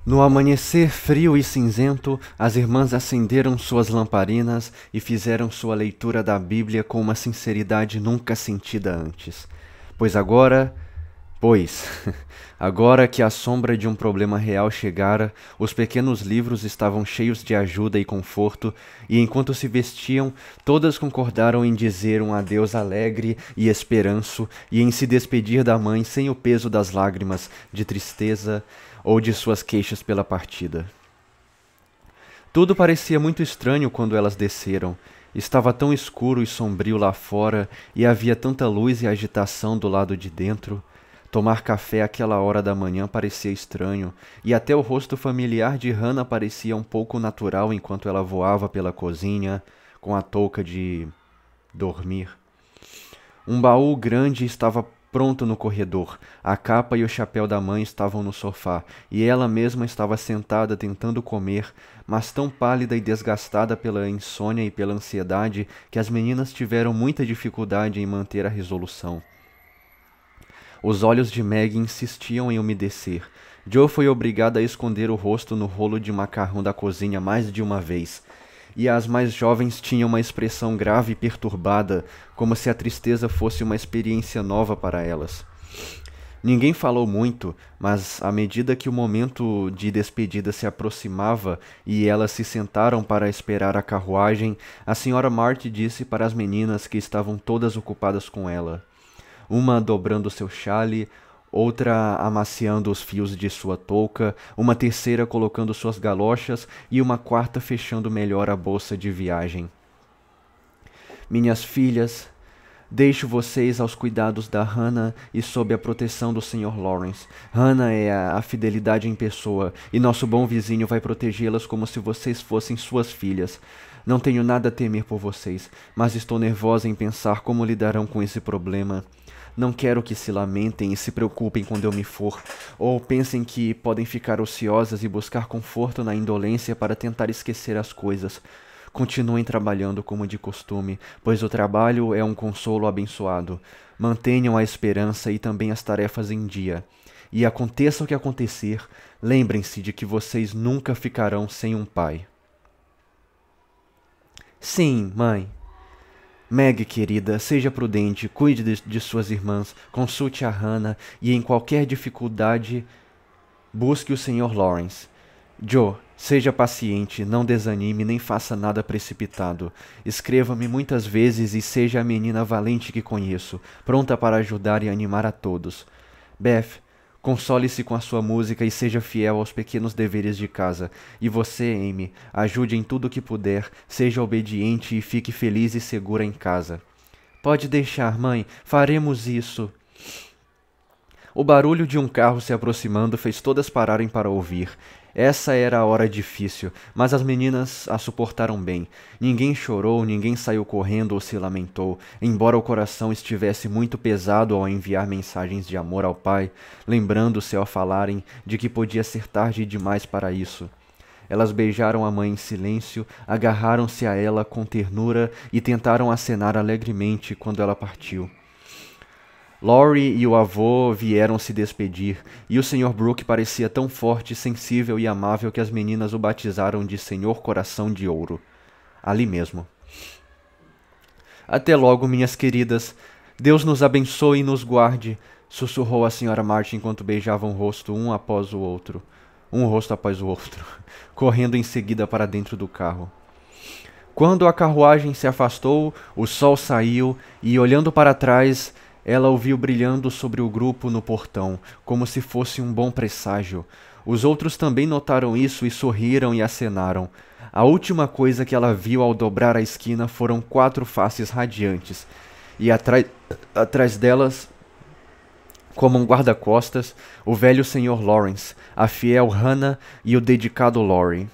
No amanhecer frio e cinzento, as irmãs acenderam suas lamparinas e fizeram sua leitura da Bíblia com uma sinceridade nunca sentida antes. Pois agora, pois, agora que a sombra de um problema real chegara, os pequenos livros estavam cheios de ajuda e conforto, e enquanto se vestiam, todas concordaram em dizer um adeus alegre e esperanço, e em se despedir da mãe sem o peso das lágrimas, de tristeza ou de suas queixas pela partida. Tudo parecia muito estranho quando elas desceram. Estava tão escuro e sombrio lá fora, e havia tanta luz e agitação do lado de dentro. Tomar café àquela hora da manhã parecia estranho, e até o rosto familiar de Hannah parecia um pouco natural enquanto ela voava pela cozinha, com a touca de dormir. Um baú grande estava pronto no corredor. A capa e o chapéu da mãe estavam no sofá, e ela mesma estava sentada tentando comer, mas tão pálida e desgastada pela insônia e pela ansiedade que as meninas tiveram muita dificuldade em manter a resolução. Os olhos de Meg insistiam em umedecer. Joe foi obrigada a esconder o rosto no rolo de macarrão da cozinha mais de uma vez. E as mais jovens tinham uma expressão grave e perturbada, como se a tristeza fosse uma experiência nova para elas. Ninguém falou muito, mas à medida que o momento de despedida se aproximava e elas se sentaram para esperar a carruagem, a senhora Marty disse para as meninas que estavam todas ocupadas com ela, uma dobrando seu chale, outra amaciando os fios de sua touca, uma terceira colocando suas galochas e uma quarta fechando melhor a bolsa de viagem. Minhas filhas, deixo vocês aos cuidados da Hannah e sob a proteção do Sr. Lawrence. Hannah é a fidelidade em pessoa, e nosso bom vizinho vai protegê-las como se vocês fossem suas filhas. Não tenho nada a temer por vocês, mas estou nervosa em pensar como lidarão com esse problema. Não quero que se lamentem e se preocupem quando eu me for, ou pensem que podem ficar ociosas e buscar conforto na indolência para tentar esquecer as coisas. Continuem trabalhando como de costume, pois o trabalho é um consolo abençoado. Mantenham a esperança e também as tarefas em dia. E aconteça o que acontecer, lembrem-se de que vocês nunca ficarão sem um pai. Sim, mãe. Meg, querida, seja prudente, cuide de suas irmãs, consulte a Hannah e em qualquer dificuldade busque o Sr. Lawrence. Joe, seja paciente, não desanime nem faça nada precipitado. Escreva-me muitas vezes e seja a menina valente que conheço, pronta para ajudar e animar a todos. Beth, console-se com a sua música e seja fiel aos pequenos deveres de casa. E você, Amy, ajude em tudo o que puder, seja obediente e fique feliz e segura em casa. Pode deixar, mãe, faremos isso. O barulho de um carro se aproximando fez todas pararem para ouvir. Essa era a hora difícil, mas as meninas a suportaram bem. Ninguém chorou, ninguém saiu correndo ou se lamentou, embora o coração estivesse muito pesado ao enviar mensagens de amor ao pai, lembrando-se ao falarem de que podia ser tarde demais para isso. Elas beijaram a mãe em silêncio, agarraram-se a ela com ternura e tentaram acenar alegremente quando ela partiu. Laurie e o avô vieram se despedir, e o Sr. Brooke parecia tão forte, sensível e amável que as meninas o batizaram de Senhor Coração de Ouro. Ali mesmo. Até logo, minhas queridas. Deus nos abençoe e nos guarde, sussurrou a Sra. Martin enquanto beijavam o rosto um após o outro. Um rosto após o outro, correndo em seguida para dentro do carro. Quando a carruagem se afastou, o sol saiu e, olhando para trás, ela o viu brilhando sobre o grupo no portão, como se fosse um bom presságio. Os outros também notaram isso e sorriram e acenaram. A última coisa que ela viu ao dobrar a esquina foram 4 faces radiantes, e atrás delas, como um guarda-costas, o velho Sr. Lawrence, a fiel Hannah e o dedicado Laurie.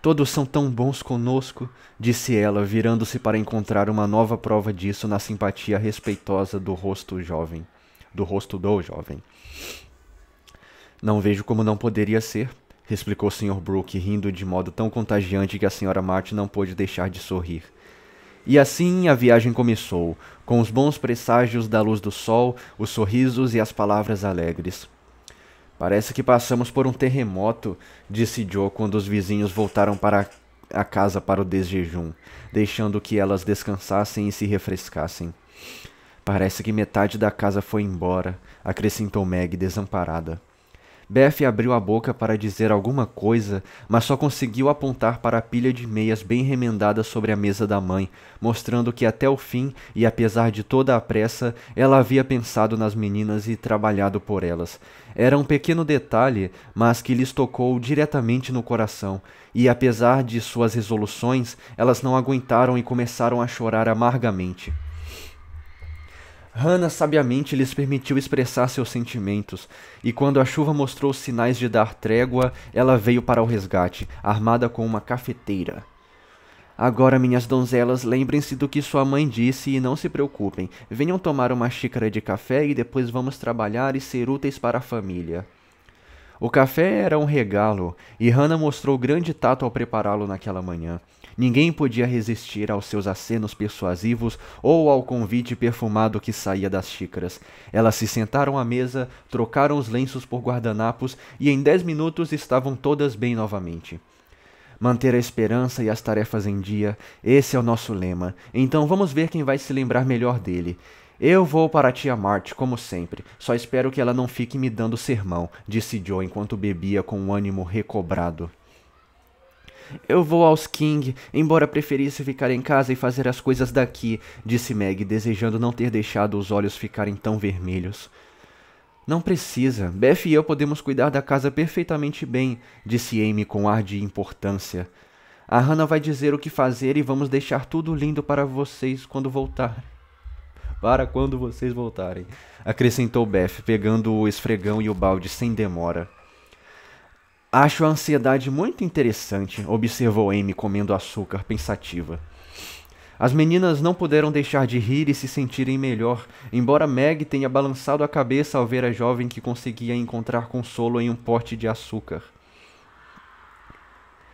Todos são tão bons conosco, disse ela, virando-se para encontrar uma nova prova disso na simpatia respeitosa do rosto do jovem. Não vejo como não poderia ser, explicou o Sr. Brooke, rindo de modo tão contagiante que a Sra. Martin não pôde deixar de sorrir. E assim a viagem começou, com os bons presságios da luz do sol, os sorrisos e as palavras alegres. Parece que passamos por um terremoto, disse Joe quando os vizinhos voltaram para a casa para o desjejum, deixando que elas descansassem e se refrescassem. Parece que metade da casa foi embora, acrescentou Meg, desamparada. Beth abriu a boca para dizer alguma coisa, mas só conseguiu apontar para a pilha de meias bem remendada sobre a mesa da mãe, mostrando que até o fim, e apesar de toda a pressa, ela havia pensado nas meninas e trabalhado por elas. Era um pequeno detalhe, mas que lhes tocou diretamente no coração, e apesar de suas resoluções, elas não aguentaram e começaram a chorar amargamente. Hannah sabiamente lhes permitiu expressar seus sentimentos, e quando a chuva mostrou sinais de dar trégua, ela veio para o resgate, armada com uma cafeteira. Agora, minhas donzelas, lembrem-se do que sua mãe disse e não se preocupem. Venham tomar uma xícara de café e depois vamos trabalhar e ser úteis para a família. O café era um regalo, e Hannah mostrou grande tato ao prepará-lo naquela manhã. Ninguém podia resistir aos seus acenos persuasivos ou ao convite perfumado que saía das xícaras. Elas se sentaram à mesa, trocaram os lenços por guardanapos e em 10 minutos estavam todas bem novamente. Manter a esperança e as tarefas em dia, esse é o nosso lema. Então vamos ver quem vai se lembrar melhor dele. Eu vou para a tia Marty, como sempre. Só espero que ela não fique me dando sermão, disse Joe enquanto bebia com um ânimo recobrado. Eu vou aos King, embora preferisse ficar em casa e fazer as coisas daqui, disse Meg, desejando não ter deixado os olhos ficarem tão vermelhos. Não precisa. Beth e eu podemos cuidar da casa perfeitamente bem, disse Amy com ar de importância. A Hannah vai dizer o que fazer e vamos deixar tudo lindo para vocês quando voltar. Para quando vocês voltarem, acrescentou Beth, pegando o esfregão e o balde sem demora. Acho a ansiedade muito interessante, observou Amy comendo açúcar, pensativa. As meninas não puderam deixar de rir e se sentirem melhor, embora Meg tenha balançado a cabeça ao ver a jovem que conseguia encontrar consolo em um pote de açúcar.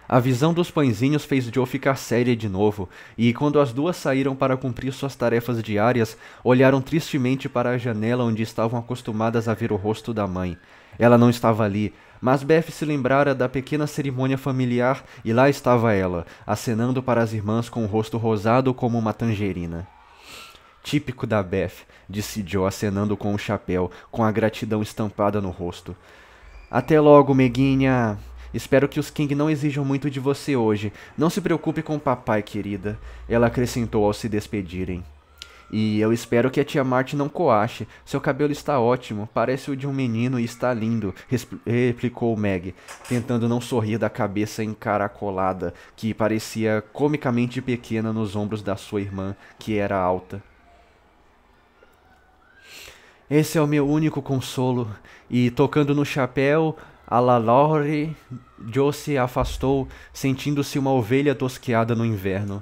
A visão dos pãezinhos fez Joe ficar séria de novo, e quando as duas saíram para cumprir suas tarefas diárias, olharam tristemente para a janela onde estavam acostumadas a ver o rosto da mãe. Ela não estava ali, mas Beth se lembrara da pequena cerimônia familiar e lá estava ela, acenando para as irmãs com o rosto rosado como uma tangerina. Típico da Beth, disse Joe acenando com o chapéu, com a gratidão estampada no rosto. Até logo, Meguinha. Espero que os King não exijam muito de você hoje. Não se preocupe com o papai, querida, ela acrescentou ao se despedirem. E eu espero que a tia Marty não coache. Seu cabelo está ótimo, parece o de um menino e está lindo, replicou Meg, tentando não sorrir da cabeça encaracolada, que parecia comicamente pequena nos ombros da sua irmã, que era alta. Esse é o meu único consolo. E tocando no chapéu, a la Laurie, Joe se afastou, sentindo-se uma ovelha tosqueada no inverno.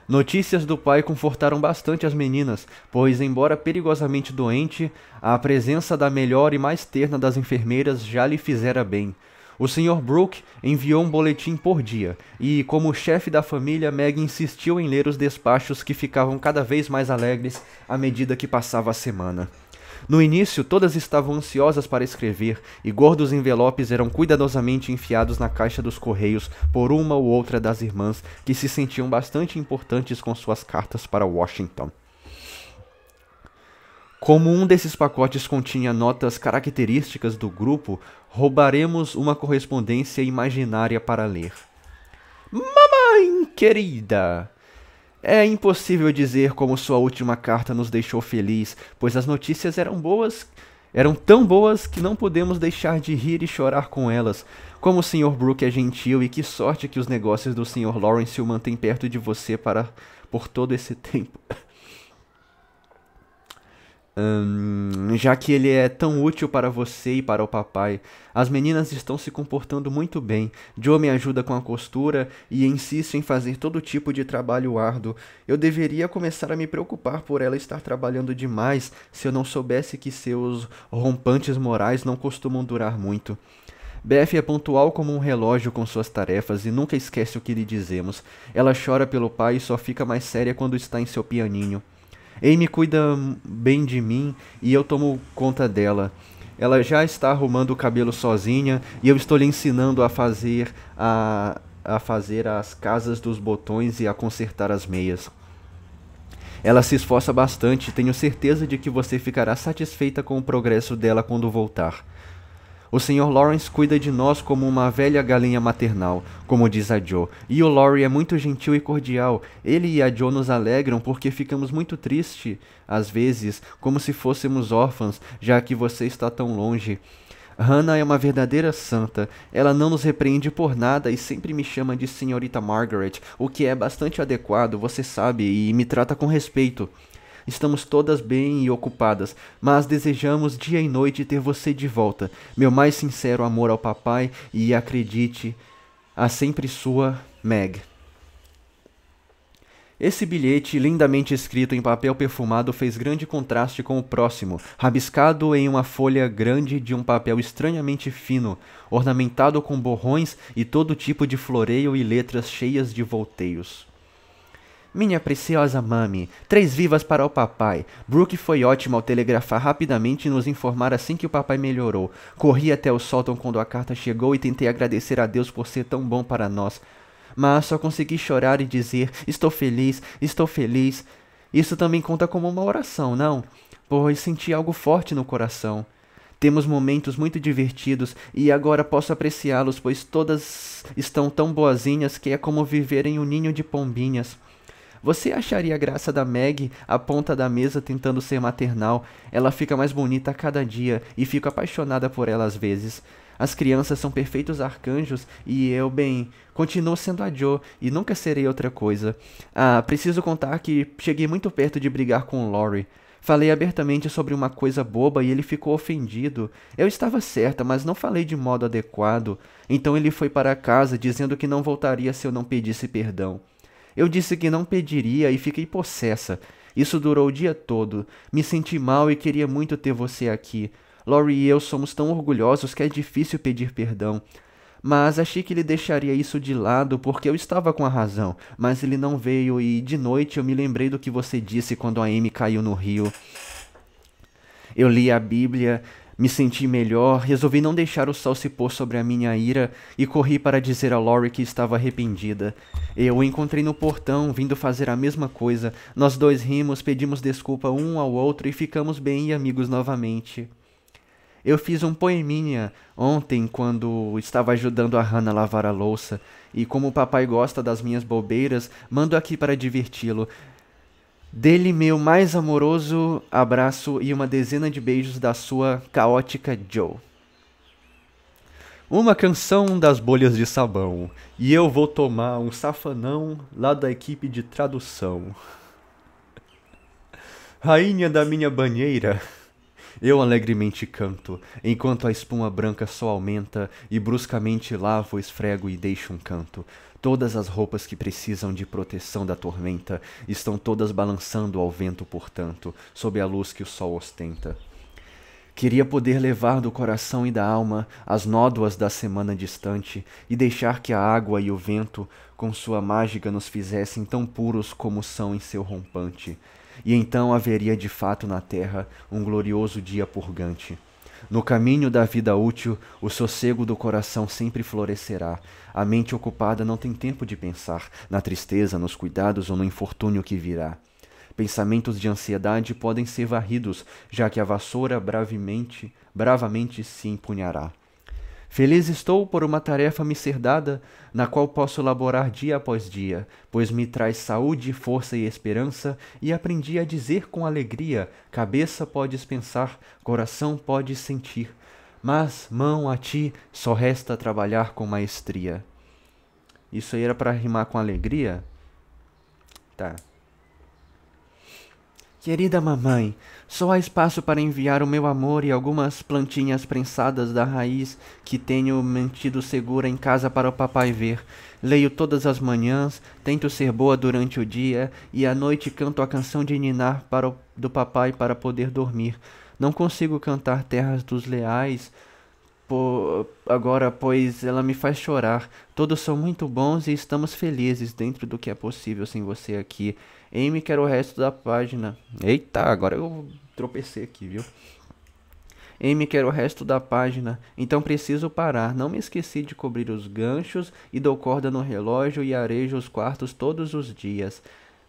Notícias do pai confortaram bastante as meninas, pois, embora perigosamente doente, a presença da melhor e mais terna das enfermeiras já lhe fizera bem. O Sr. Brooke enviou um boletim por dia, e, como chefe da família, Meg insistiu em ler os despachos que ficavam cada vez mais alegres à medida que passava a semana. No início, todas estavam ansiosas para escrever, e gordos envelopes eram cuidadosamente enfiados na caixa dos correios por uma ou outra das irmãs que se sentiam bastante importantes com suas cartas para Washington. Como um desses pacotes continha notas características do grupo, roubaremos uma correspondência imaginária para ler. Mamãe querida! É impossível dizer como sua última carta nos deixou feliz, pois as notícias eram tão boas que não podemos deixar de rir e chorar com elas. Como o Sr. Brooke é gentil e que sorte que os negócios do Sr. Lawrence o mantêm perto de você por todo esse tempo. Já que ele é tão útil para você e para o papai. As meninas estão se comportando muito bem. Joe me ajuda com a costura e insiste em fazer todo tipo de trabalho árduo. Eu deveria começar a me preocupar por ela estar trabalhando demais se eu não soubesse que seus rompantes morais não costumam durar muito. Beth é pontual como um relógio com suas tarefas e nunca esquece o que lhe dizemos. Ela chora pelo pai e só fica mais séria quando está em seu pianinho. Amy cuida bem de mim e eu tomo conta dela. Ela já está arrumando o cabelo sozinha e eu estou lhe ensinando a fazer as casas dos botões e a consertar as meias. Ela se esforça bastante e tenho certeza de que você ficará satisfeita com o progresso dela quando voltar. O Sr. Lawrence cuida de nós como uma velha galinha maternal, como diz a Jo, e o Laurie é muito gentil e cordial. Ele e a Jo nos alegram porque ficamos muito tristes, às vezes, como se fôssemos órfãs, já que você está tão longe. Hannah é uma verdadeira santa. Ela não nos repreende por nada e sempre me chama de Senhorita Margaret, o que é bastante adequado, você sabe, e me trata com respeito. Estamos todas bem e ocupadas, mas desejamos dia e noite ter você de volta. Meu mais sincero amor ao papai e acredite, a sempre sua, Meg. Esse bilhete, lindamente escrito em papel perfumado, fez grande contraste com o próximo, rabiscado em uma folha grande de um papel estranhamente fino, ornamentado com borrões e todo tipo de floreio e letras cheias de volteios. Minha preciosa mami, 3 vivas para o papai. Brooke foi ótimo ao telegrafar rapidamente e nos informar assim que o papai melhorou. Corri até o sótão quando a carta chegou e tentei agradecer a Deus por ser tão bom para nós. Mas só consegui chorar e dizer, estou feliz, estou feliz. Isso também conta como uma oração, não? Pois senti algo forte no coração. Temos momentos muito divertidos e agora posso apreciá-los, pois todas estão tão boazinhas que é como viver em um ninho de pombinhas. Você acharia a graça da Meg à ponta da mesa tentando ser maternal? Ela fica mais bonita a cada dia e fico apaixonada por ela às vezes. As crianças são perfeitos arcanjos e eu, bem, continuo sendo a Jo e nunca serei outra coisa. Ah, preciso contar que cheguei muito perto de brigar com o Laurie. Falei abertamente sobre uma coisa boba e ele ficou ofendido. Eu estava certa, mas não falei de modo adequado. Então ele foi para casa dizendo que não voltaria se eu não pedisse perdão. Eu disse que não pediria e fiquei possessa. Isso durou o dia todo. Me senti mal e queria muito ter você aqui. Laurie e eu somos tão orgulhosos que é difícil pedir perdão. Mas achei que ele deixaria isso de lado porque eu estava com a razão. Mas ele não veio e de noite eu me lembrei do que você disse quando a Amy caiu no rio. Eu li a Bíblia, me senti melhor, resolvi não deixar o sol se pôr sobre a minha ira e corri para dizer a Laurie que estava arrependida. Eu o encontrei no portão, vindo fazer a mesma coisa. Nós dois rimos, pedimos desculpa um ao outro e ficamos bem e amigos novamente. Eu fiz um poeminha ontem quando estava ajudando a Hannah a lavar a louça, e como o papai gosta das minhas bobeiras, mando aqui para diverti-lo. Dê-lhe meu mais amoroso abraço e uma dezena de beijos da sua caótica Jo. Uma canção das bolhas de sabão, e eu vou tomar um safanão lá da equipe de tradução. Rainha da minha banheira, eu alegremente canto, enquanto a espuma branca só aumenta e bruscamente lavo, esfrego e deixo um canto. Todas as roupas que precisam de proteção da tormenta estão todas balançando ao vento, portanto, sob a luz que o sol ostenta. Queria poder levar do coração e da alma as nódoas da semana distante e deixar que a água e o vento, com sua mágica, nos fizessem tão puros como são em seu rompante. E então haveria de fato na terra um glorioso dia purgante. No caminho da vida útil, o sossego do coração sempre florescerá. A mente ocupada não tem tempo de pensar na tristeza, nos cuidados ou no infortúnio que virá. Pensamentos de ansiedade podem ser varridos, já que a vassoura bravamente se empunhará. Feliz estou por uma tarefa me ser dada, na qual posso laborar dia após dia, pois me traz saúde, força e esperança, e aprendi a dizer com alegria, cabeça podes pensar, coração podes sentir, mas, mão, a ti só resta trabalhar com maestria. Isso aí era para rimar com alegria? Tá. Querida mamãe, só há espaço para enviar o meu amor e algumas plantinhas prensadas da raiz que tenho mantido segura em casa para o papai ver. Leio todas as manhãs, tento ser boa durante o dia e à noite canto a canção de ninar do papai para poder dormir. Não consigo cantar Terras dos Leais agora, pois ela me faz chorar. Todos são muito bons e estamos felizes dentro do que é possível sem você aqui. Amy quer o resto da página. Eita, agora eu tropecei aqui, viu? Amy quer o resto da página, então preciso parar. Não me esqueci de cobrir os ganchos e dou corda no relógio e arejo os quartos todos os dias.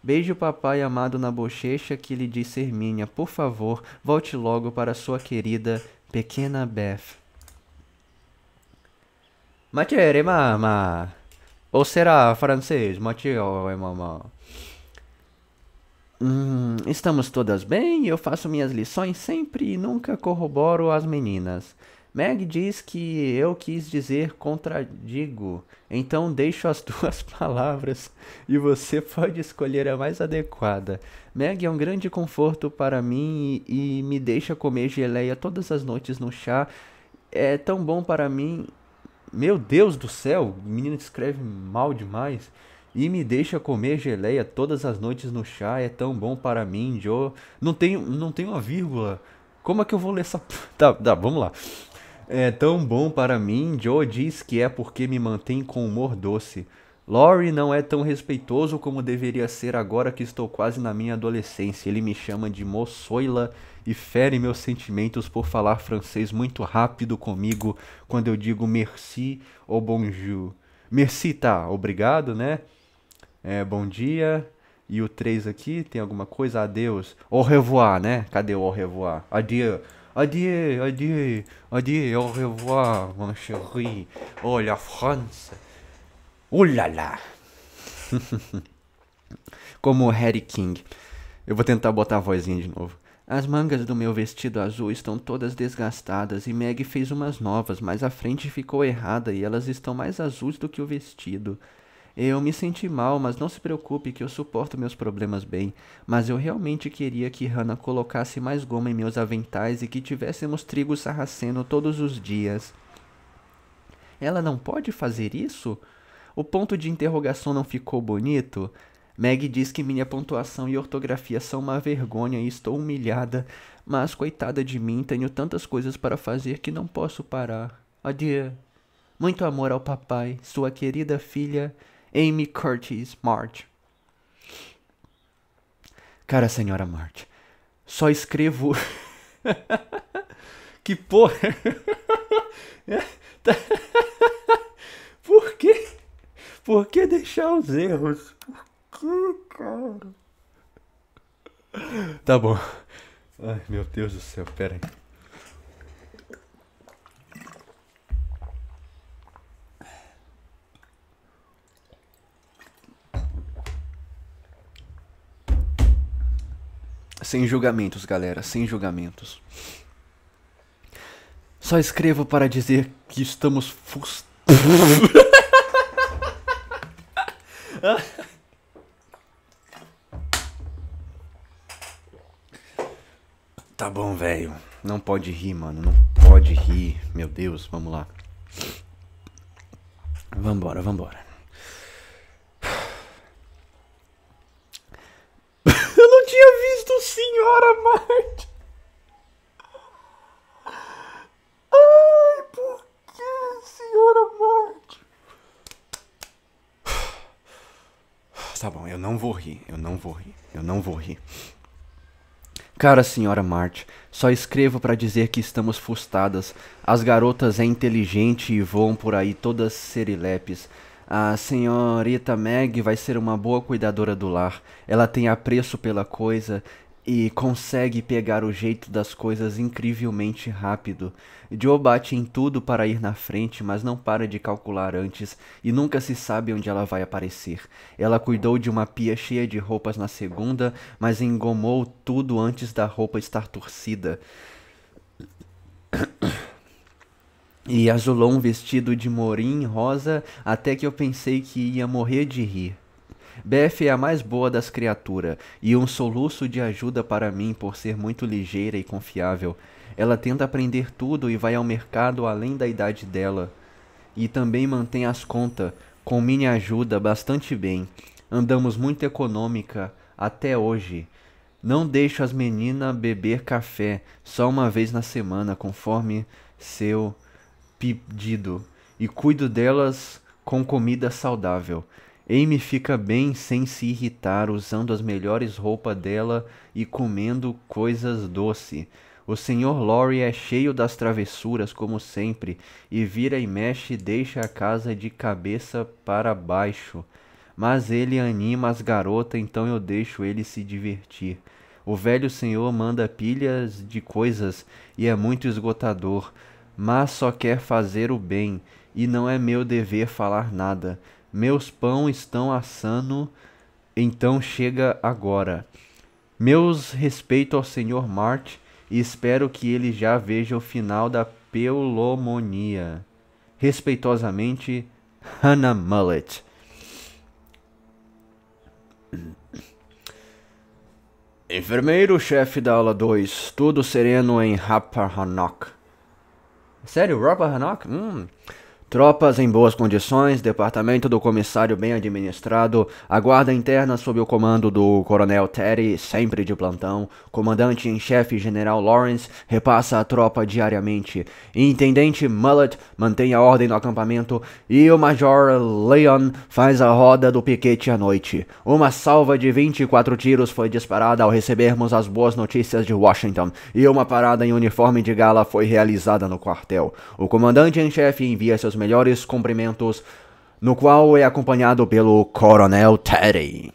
Beijo o papai amado na bochecha que lhe disse Hermínia. Por favor, volte logo para sua querida pequena Beth. Matere, mamma. Ou será francês? Mathieu é mamã. Estamos todas bem? Eu faço minhas lições sempre e nunca corroboro as meninas. Meg diz que eu quis dizer contradigo, então deixo as duas palavras e você pode escolher a mais adequada. Meg é um grande conforto para mim e me deixa comer geleia todas as noites no chá. É tão bom para mim. Meu Deus do céu, o menino escreve mal demais. E me deixa comer geleia todas as noites no chá, é tão bom para mim, Joe. Não tem uma vírgula. Como é que eu vou ler essa. Tá, vamos lá. É tão bom para mim, Joe diz que é porque me mantém com humor doce. Laurie não é tão respeitoso como deveria ser agora que estou quase na minha adolescência. Ele me chama de moçoila e fere meus sentimentos por falar francês muito rápido comigo quando eu digo merci ou bonjour. Merci, tá, obrigado, né? Bom dia. E o 3 aqui, tem alguma coisa? Adeus. Au revoir, né? Cadê o au revoir? Adieu. Adieu, adieu, adieu, au revoir, mon chéri. Oh, la France. Oh là là. Como o Harry King. Eu vou tentar botar a vozinha de novo. As mangas do meu vestido azul estão todas desgastadas e Meg fez umas novas, mas a frente ficou errada e elas estão mais azuis do que o vestido. Eu me senti mal, mas não se preocupe que eu suporto meus problemas bem. Mas eu realmente queria que Hannah colocasse mais goma em meus aventais e que tivéssemos trigo sarraceno todos os dias. Ela não pode fazer isso? O ponto de interrogação não ficou bonito? Meg diz que minha pontuação e ortografia são uma vergonha e estou humilhada, mas coitada de mim, tenho tantas coisas para fazer que não posso parar. Adieu. Muito amor ao papai, sua querida filha, Amy Curtis March. Cara, senhora March, só escrevo... Que porra... Por quê? Por que deixar os erros? Por que, cara? Tá bom. Ai, meu Deus do céu, pera aí. Sem julgamentos, galera, sem julgamentos. Só escrevo para dizer que estamos Tá bom, velho. Não pode rir, mano. Não pode rir. Meu Deus, vamos lá. Vambora. Eu não tinha visto Senhora Marte. Ai, por que Senhora Marte? Tá bom, eu não vou rir. Cara, senhora Marte, só escrevo para dizer que estamos frustradas. As garotas é inteligente e voam por aí todas serilepes. A senhorita Meg vai ser uma boa cuidadora do lar. Ela tem apreço pela coisa e consegue pegar o jeito das coisas incrivelmente rápido. Joe bate em tudo para ir na frente, mas não para de calcular antes, e nunca se sabe onde ela vai aparecer. Ela cuidou de uma pia cheia de roupas na segunda, mas engomou tudo antes da roupa estar torcida. E azulou um vestido de morim rosa até que eu pensei que ia morrer de rir. Beth é a mais boa das criaturas, e um soluço de ajuda para mim por ser muito ligeira e confiável. Ela tenta aprender tudo e vai ao mercado além da idade dela. E também mantém as contas, com minha ajuda, bastante bem. Andamos muito econômica até hoje. Não deixo as meninas beber café, só uma vez na semana, conforme seu pedido. E cuido delas com comida saudável. Amy fica bem sem se irritar, usando as melhores roupas dela e comendo coisas doces. O Sr. Lorry é cheio das travessuras, como sempre, e vira e mexe e deixa a casa de cabeça para baixo. Mas ele anima as garotas, então eu deixo ele se divertir. O velho senhor manda pilhas de coisas e é muito esgotador, mas só quer fazer o bem, e não é meu dever falar nada. Meus pão estão assando, então chega agora. Meus respeito ao Sr. Mart e espero que ele já veja o final da peulomonia. Respeitosamente, Hannah Mullet. Enfermeiro-chefe da aula 2, tudo sereno em Rappahannock. Sério, Rappahannock? Tropas em boas condições, departamento do comissário bem administrado, a guarda interna sob o comando do coronel Terry, sempre de plantão, comandante em chefe general Lawrence repassa a tropa diariamente, intendente Mullet mantém a ordem no acampamento e o major Leon faz a roda do piquete à noite. Uma salva de 24 tiros foi disparada ao recebermos as boas notícias de Washington e uma parada em uniforme de gala foi realizada no quartel. O comandante em chefe envia seus melhores cumprimentos, no qual é acompanhado pelo coronel Terry.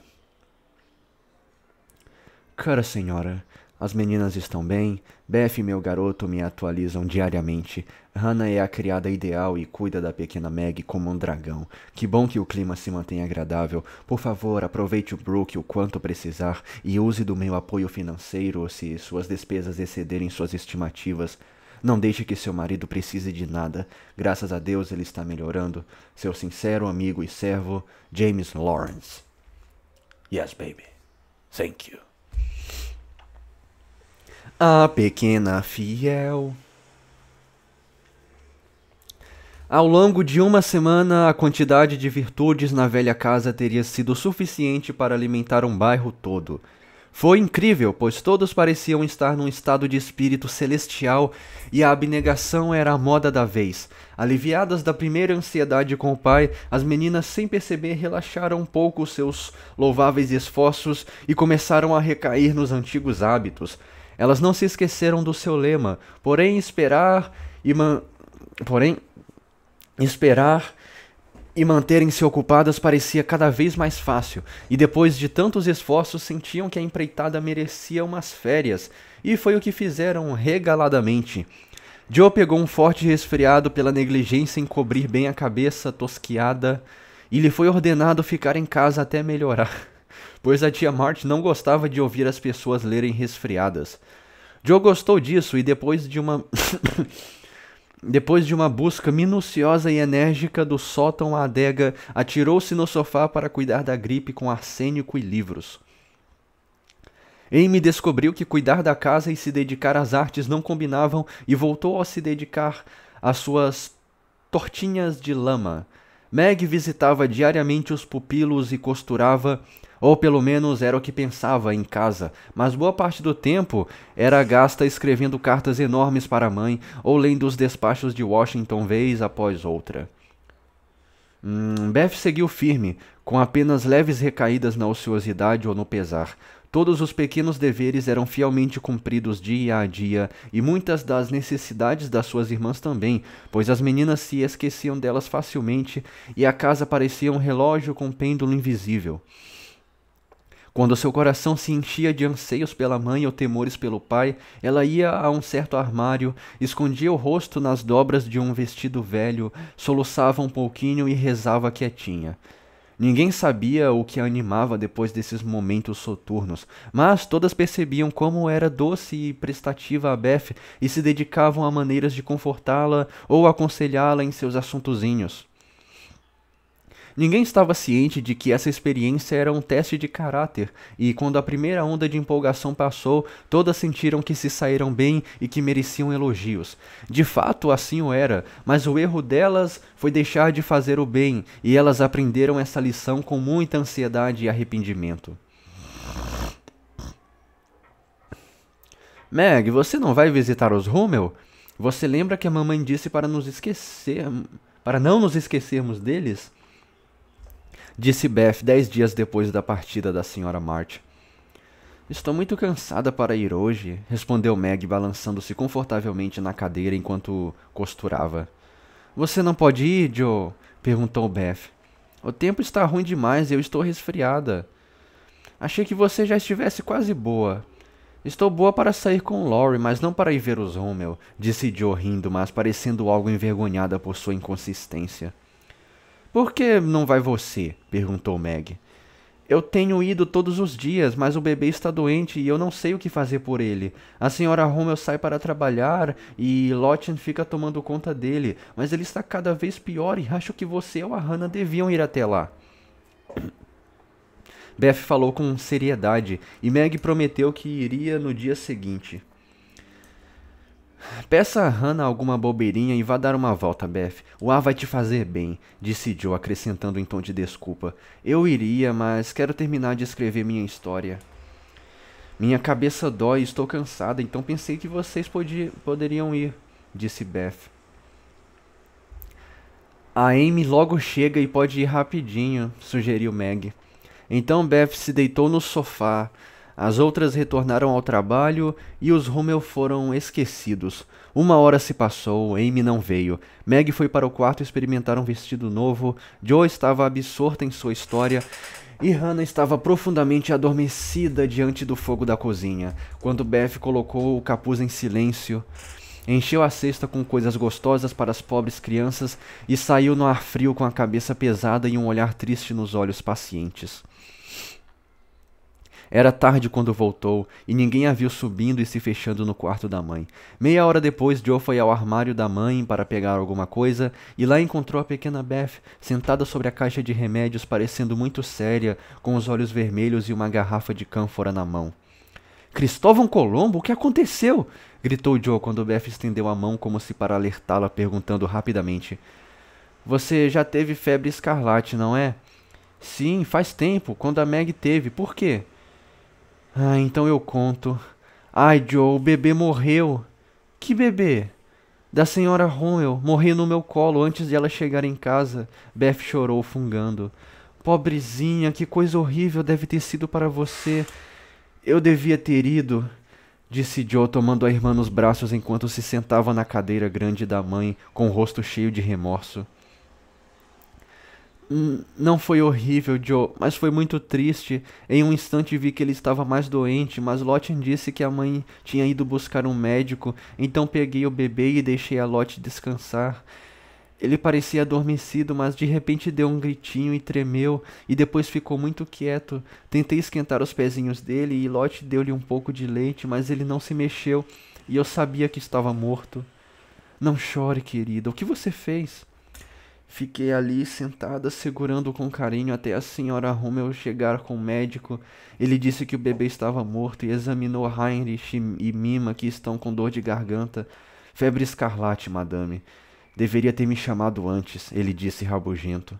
Cara senhora, as meninas estão bem, Beth e meu garoto me atualizam diariamente. Hannah é a criada ideal e cuida da pequena Meg como um dragão. Que bom que o clima se mantém agradável. Por favor, aproveite o Brook o quanto precisar e use do meu apoio financeiro se suas despesas excederem suas estimativas. Não deixe que seu marido precise de nada. Graças a Deus ele está melhorando. Seu sincero amigo e servo, James Lawrence. Yes, baby. Thank you. A pequena fiel. Ao longo de uma semana, a quantidade de virtudes na velha casa teria sido suficiente para alimentar um bairro todo. Foi incrível, pois todos pareciam estar num estado de espírito celestial e a abnegação era a moda da vez. Aliviadas da primeira ansiedade com o pai, as meninas, sem perceber, relaxaram um pouco seus louváveis esforços e começaram a recair nos antigos hábitos. Elas não se esqueceram do seu lema, porém esperar e manterem-se ocupadas parecia cada vez mais fácil, e depois de tantos esforços sentiam que a empreitada merecia umas férias, e foi o que fizeram regaladamente. Joe pegou um forte resfriado pela negligência em cobrir bem a cabeça tosquiada, e lhe foi ordenado ficar em casa até melhorar, pois a tia Mart não gostava de ouvir as pessoas lerem resfriadas. Joe gostou disso e depois de uma busca minuciosa e enérgica do sótão à adega, atirou-se no sofá para cuidar da gripe com arsênico e livros. Amy descobriu que cuidar da casa e se dedicar às artes não combinavam e voltou a se dedicar às suas tortinhas de lama. Meg visitava diariamente os pupilos e costurava, ou pelo menos era o que pensava, em casa, mas boa parte do tempo era gasta escrevendo cartas enormes para a mãe ou lendo os despachos de Washington vez após outra. Beth seguiu firme, com apenas leves recaídas na ociosidade ou no pesar. Todos os pequenos deveres eram fielmente cumpridos dia a dia, e muitas das necessidades das suas irmãs também, pois as meninas se esqueciam delas facilmente e a casa parecia um relógio com pêndulo invisível. Quando seu coração se enchia de anseios pela mãe ou temores pelo pai, ela ia a um certo armário, escondia o rosto nas dobras de um vestido velho, soluçava um pouquinho e rezava quietinha. Ninguém sabia o que a animava depois desses momentos soturnos, mas todas percebiam como era doce e prestativa a Beth e se dedicavam a maneiras de confortá-la ou aconselhá-la em seus assuntozinhos. Ninguém estava ciente de que essa experiência era um teste de caráter, e quando a primeira onda de empolgação passou, todas sentiram que se saíram bem e que mereciam elogios. De fato, assim o era, mas o erro delas foi deixar de fazer o bem, e elas aprenderam essa lição com muita ansiedade e arrependimento. Meg, você não vai visitar os Hummel? Você lembra que a mamãe disse para não nos esquecermos deles? Disse Beth 10 dias depois da partida da Sra. Mart. Estou muito cansada para ir hoje, respondeu Meg, balançando-se confortavelmente na cadeira enquanto costurava. Você não pode ir, Joe? Perguntou Beth. O tempo está ruim demais e eu estou resfriada. Achei que você já estivesse quase boa. Estou boa para sair com Laurie, mas não para ir ver os Rommel, disse Joe rindo, mas parecendo algo envergonhada por sua inconsistência. Por que não vai você? Perguntou Meg. Eu tenho ido todos os dias, mas o bebê está doente e eu não sei o que fazer por ele. A senhora Rommel sai para trabalhar e Lottie fica tomando conta dele, mas ele está cada vez pior e acho que você ou a Hannah deviam ir até lá. Beth falou com seriedade e Meg prometeu que iria no dia seguinte. Peça a Hannah alguma bobeirinha e vá dar uma volta, Beth. O ar vai te fazer bem, disse Joe, acrescentando em tom de desculpa. Eu iria, mas quero terminar de escrever minha história. Minha cabeça dói e estou cansada, então pensei que vocês poderiam ir, disse Beth. A Amy logo chega e pode ir rapidinho, sugeriu Meg. Então Beth se deitou no sofá. As outras retornaram ao trabalho e os Rommel foram esquecidos. 1 hora se passou, Amy não veio. Meg foi para o quarto experimentar um vestido novo. Joe estava absorta em sua história e Hannah estava profundamente adormecida diante do fogo da cozinha. Quando Beth colocou o capuz em silêncio, encheu a cesta com coisas gostosas para as pobres crianças e saiu no ar frio com a cabeça pesada e um olhar triste nos olhos pacientes. Era tarde quando voltou, e ninguém a viu subindo e se fechando no quarto da mãe. 30 minutos depois, Joe foi ao armário da mãe para pegar alguma coisa, e lá encontrou a pequena Beth, sentada sobre a caixa de remédios, parecendo muito séria, com os olhos vermelhos e uma garrafa de cânfora na mão. Cristóvão Colombo, o que aconteceu? Gritou Joe quando Beth estendeu a mão como se para alertá-la, perguntando rapidamente. Você já teve febre escarlate, não é? Sim, faz tempo, quando a Meg teve. Por quê? Ah, então eu conto. Ai, Joe, o bebê morreu. Que bebê? Da senhora Rommel. Morreu no meu colo antes de ela chegar em casa. Beth chorou, fungando. Pobrezinha, que coisa horrível deve ter sido para você. Eu devia ter ido, disse Joe, tomando a irmã nos braços enquanto se sentava na cadeira grande da mãe, com o rosto cheio de remorso. Não foi horrível, Joe, mas foi muito triste. Em um instante vi que ele estava mais doente, mas Lottie disse que a mãe tinha ido buscar um médico, então peguei o bebê e deixei a Lottie descansar. Ele parecia adormecido, mas de repente deu um gritinho e tremeu, e depois ficou muito quieto. Tentei esquentar os pezinhos dele e Lottie deu-lhe um pouco de leite, mas ele não se mexeu, e eu sabia que estava morto. Não chore, querida. O que você fez? Fiquei ali sentada, segurando com carinho até a senhora Rommel chegar com o médico. Ele disse que o bebê estava morto e examinou Heinrich e Mima, que estão com dor de garganta. Febre escarlate, madame. Deveria ter me chamado antes, ele disse rabugento.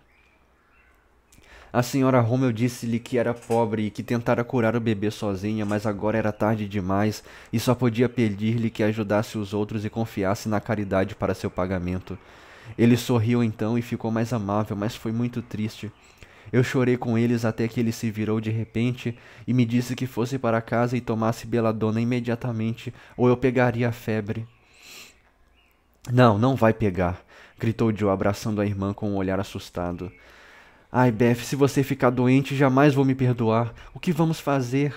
A senhora Rommel disse-lhe que era pobre e que tentara curar o bebê sozinha, mas agora era tarde demais e só podia pedir-lhe que ajudasse os outros e confiasse na caridade para seu pagamento. Ele sorriu então e ficou mais amável, mas foi muito triste. Eu chorei com eles até que ele se virou de repente e me disse que fosse para casa e tomasse beladona imediatamente, ou eu pegaria a febre. Não, não vai pegar, gritou Joe, abraçando a irmã com um olhar assustado. Ai, Beth, se você ficar doente, jamais vou me perdoar. O que vamos fazer?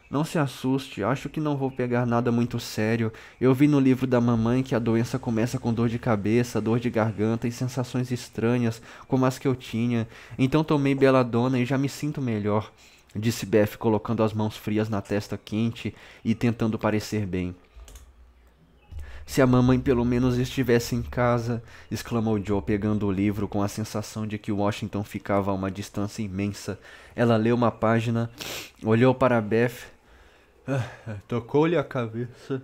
Não se assuste, acho que não vou pegar nada muito sério. Eu vi no livro da mamãe que a doença começa com dor de cabeça, dor de garganta e sensações estranhas, como as que eu tinha. Então tomei beladona e já me sinto melhor, disse Beth, colocando as mãos frias na testa quente e tentando parecer bem. Se a mamãe pelo menos estivesse em casa, exclamou Joe, pegando o livro com a sensação de que Washington ficava a uma distância imensa. Ela leu uma página, olhou para Beth, tocou-lhe a cabeça,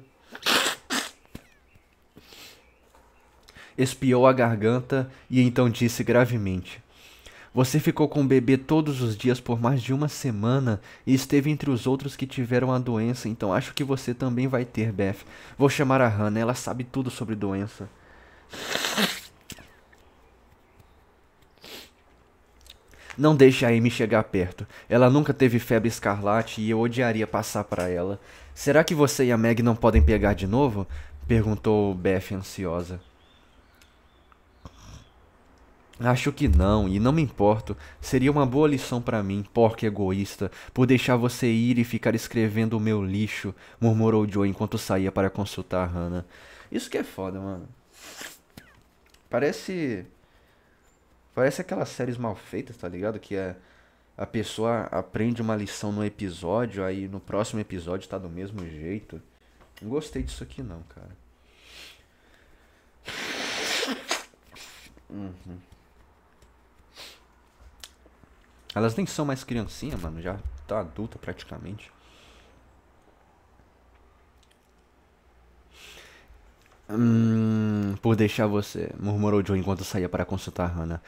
espiou a garganta e então disse gravemente: Você ficou com o bebê todos os dias por mais de 1 semana e esteve entre os outros que tiveram a doença, então acho que você também vai ter, Beth. Vou chamar a Hannah, ela sabe tudo sobre doença. Não deixe a Amy chegar perto. Ela nunca teve febre escarlate e eu odiaria passar para ela. Será que você e a Meg não podem pegar de novo? Perguntou Beth ansiosa. Acho que não, e não me importo. Seria uma boa lição para mim, porco egoísta, por deixar você ir e ficar escrevendo o meu lixo, murmurou Joe enquanto saía para consultar Hannah. Isso que é foda, mano. Parece. Parece aquelas séries mal feitas, tá ligado? Que é. A pessoa aprende uma lição no episódio, aí no próximo episódio tá do mesmo jeito. Não gostei disso aqui não, cara. Elas nem são mais criancinha, mano. Já tá adulta praticamente. Por deixar você, murmurou Joe enquanto saía para consultar Hannah.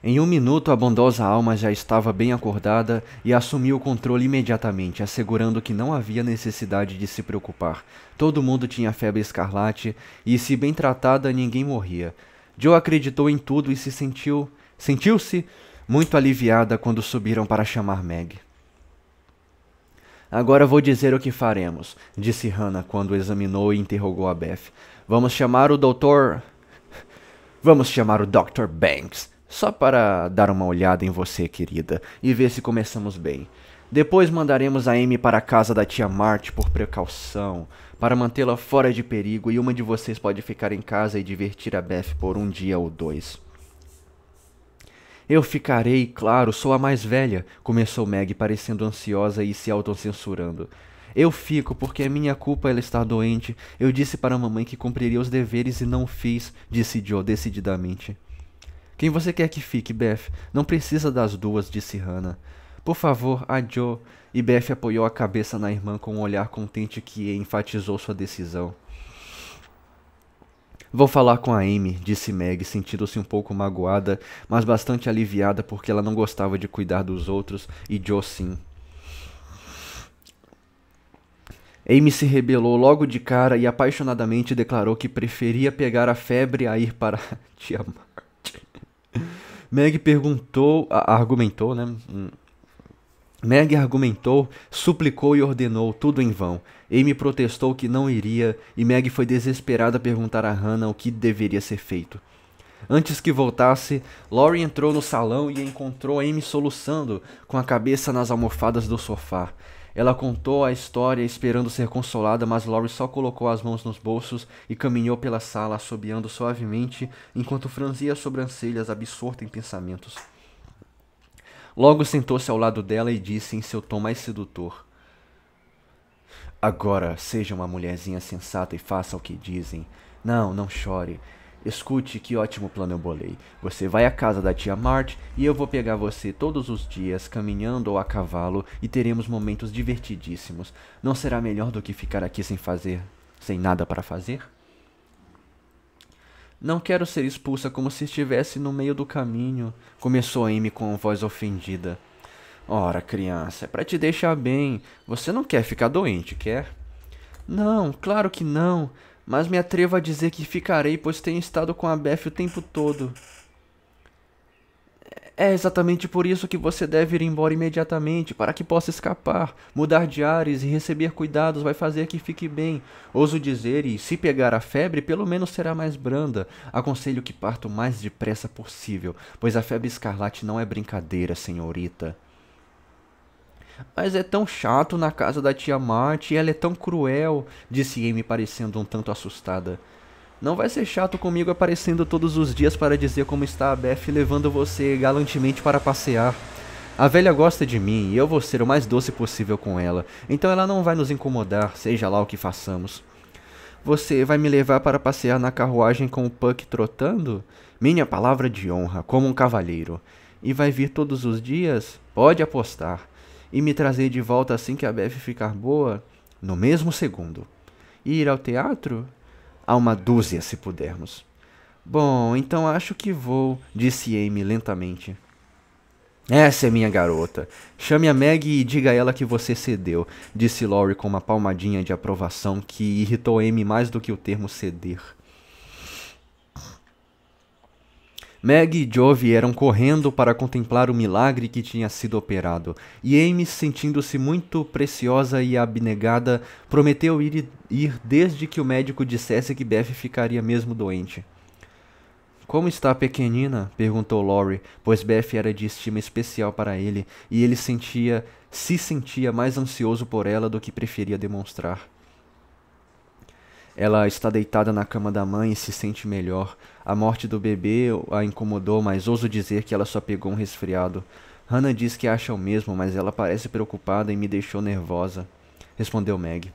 Em um minuto, a bondosa alma já estava bem acordada e assumiu o controle imediatamente, assegurando que não havia necessidade de se preocupar. Todo mundo tinha febre escarlate e, se bem tratada, ninguém morria. Joe acreditou em tudo e sentiu-se muito aliviada quando subiram para chamar Meg. Agora vou dizer o que faremos, disse Hannah quando examinou e interrogou a Beth. Vamos chamar o Dr. Banks, só para dar uma olhada em você, querida, e ver se começamos bem. Depois mandaremos a Amy para a casa da tia Marty por precaução, para mantê-la fora de perigo, e uma de vocês pode ficar em casa e divertir a Beth por um dia ou dois. Eu ficarei, claro, sou a mais velha, começou Meg, parecendo ansiosa e se autocensurando. Eu fico porque é minha culpa ela estar doente. Eu disse para a mamãe que cumpriria os deveres e não fiz, disse Joe decididamente. Quem você quer que fique, Beth? Não precisa das duas, disse Hannah. Por favor, a Joe. E Beth apoiou a cabeça na irmã com um olhar contente que enfatizou sua decisão. Vou falar com a Amy, disse Meg, sentindo-se um pouco magoada, mas bastante aliviada porque ela não gostava de cuidar dos outros, e Joe sim. Amy se rebelou logo de cara e apaixonadamente declarou que preferia pegar a febre a ir para a tia Marty. Meg argumentou, né? Meg argumentou, suplicou e ordenou, tudo em vão. Amy protestou que não iria e Meg foi desesperada a perguntar a Hannah o que deveria ser feito. Antes que voltasse, Laurie entrou no salão e encontrou Amy soluçando, com a cabeça nas almofadas do sofá. Ela contou a história esperando ser consolada, mas Laurie só colocou as mãos nos bolsos e caminhou pela sala assobiando suavemente enquanto franzia as sobrancelhas absorta em pensamentos. Logo sentou-se ao lado dela e disse em seu tom mais sedutor: Agora, seja uma mulherzinha sensata e faça o que dizem. Não chore. Escute que ótimo plano eu bolei. Você vai à casa da tia Marty e eu vou pegar você todos os dias, caminhando ou a cavalo, e teremos momentos divertidíssimos. Não será melhor do que ficar aqui sem nada para fazer? Não quero ser expulsa como se estivesse no meio do caminho, começou Amy com voz ofendida. Ora, criança, é para te deixar bem. Você não quer ficar doente, quer? Não, claro que não. Mas me atrevo a dizer que ficarei, pois tenho estado com a Beth o tempo todo. É exatamente por isso que você deve ir embora imediatamente, para que possa escapar. Mudar de ares e receber cuidados vai fazer que fique bem. Ouso dizer, e se pegar a febre, pelo menos será mais branda. Aconselho que parta o mais depressa possível, pois a febre escarlate não é brincadeira, senhorita. Mas é tão chato na casa da tia Marty e ela é tão cruel, disse Amy parecendo um tanto assustada. Não vai ser chato comigo aparecendo todos os dias para dizer como está a Beth levando você galantemente para passear. A velha gosta de mim e eu vou ser o mais doce possível com ela, então ela não vai nos incomodar, seja lá o que façamos. Você vai me levar para passear na carruagem com o Puck trotando? Minha palavra de honra, como um cavalheiro. E vai vir todos os dias? Pode apostar. E me trazer de volta assim que a Beth ficar boa? No mesmo segundo. E ir ao teatro? Há uma dúzia, se pudermos. Bom, então acho que vou, disse Amy lentamente. Essa é minha garota. Chame a Meg e diga a ela que você cedeu, disse Laurie com uma palmadinha de aprovação que irritou Amy mais do que o termo ceder. Meg e Joe vieram correndo para contemplar o milagre que tinha sido operado, e Amy, sentindo-se muito preciosa e abnegada, prometeu ir desde que o médico dissesse que Beth ficaria mesmo doente. Como está a pequenina? Perguntou Laurie, pois Beth era de estima especial para ele, e ele se sentia mais ansioso por ela do que preferia demonstrar. Ela está deitada na cama da mãe e se sente melhor. A morte do bebê a incomodou, mas ouso dizer que ela só pegou um resfriado. Hannah diz que acha o mesmo, mas ela parece preocupada e me deixou nervosa, respondeu Meg.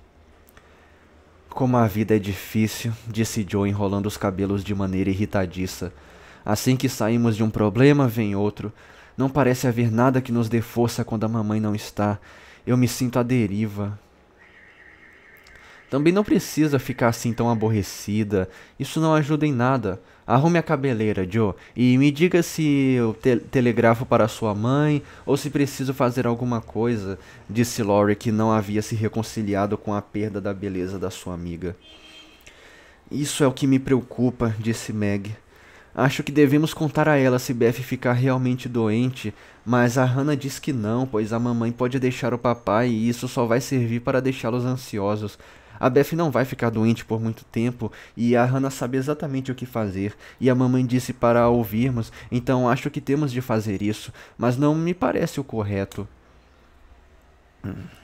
Como a vida é difícil, disse Joe, enrolando os cabelos de maneira irritadiça. Assim que saímos de um problema, vem outro. Não parece haver nada que nos dê força quando a mamãe não está. Eu me sinto à deriva. Também não precisa ficar assim tão aborrecida. Isso não ajuda em nada. Arrume a cabeleira, Joe, e me diga se eu telegrafo para sua mãe ou se preciso fazer alguma coisa, disse Laurie, que não havia se reconciliado com a perda da beleza da sua amiga. Isso é o que me preocupa, disse Meg. Acho que devemos contar a ela se Beth ficar realmente doente, mas a Hannah diz que não, pois a mamãe pode deixar o papai e isso só vai servir para deixá-los ansiosos. A Beth não vai ficar doente por muito tempo e a Hannah sabe exatamente o que fazer. E a mamãe disse para a ouvirmos, então acho que temos de fazer isso, mas não me parece o correto.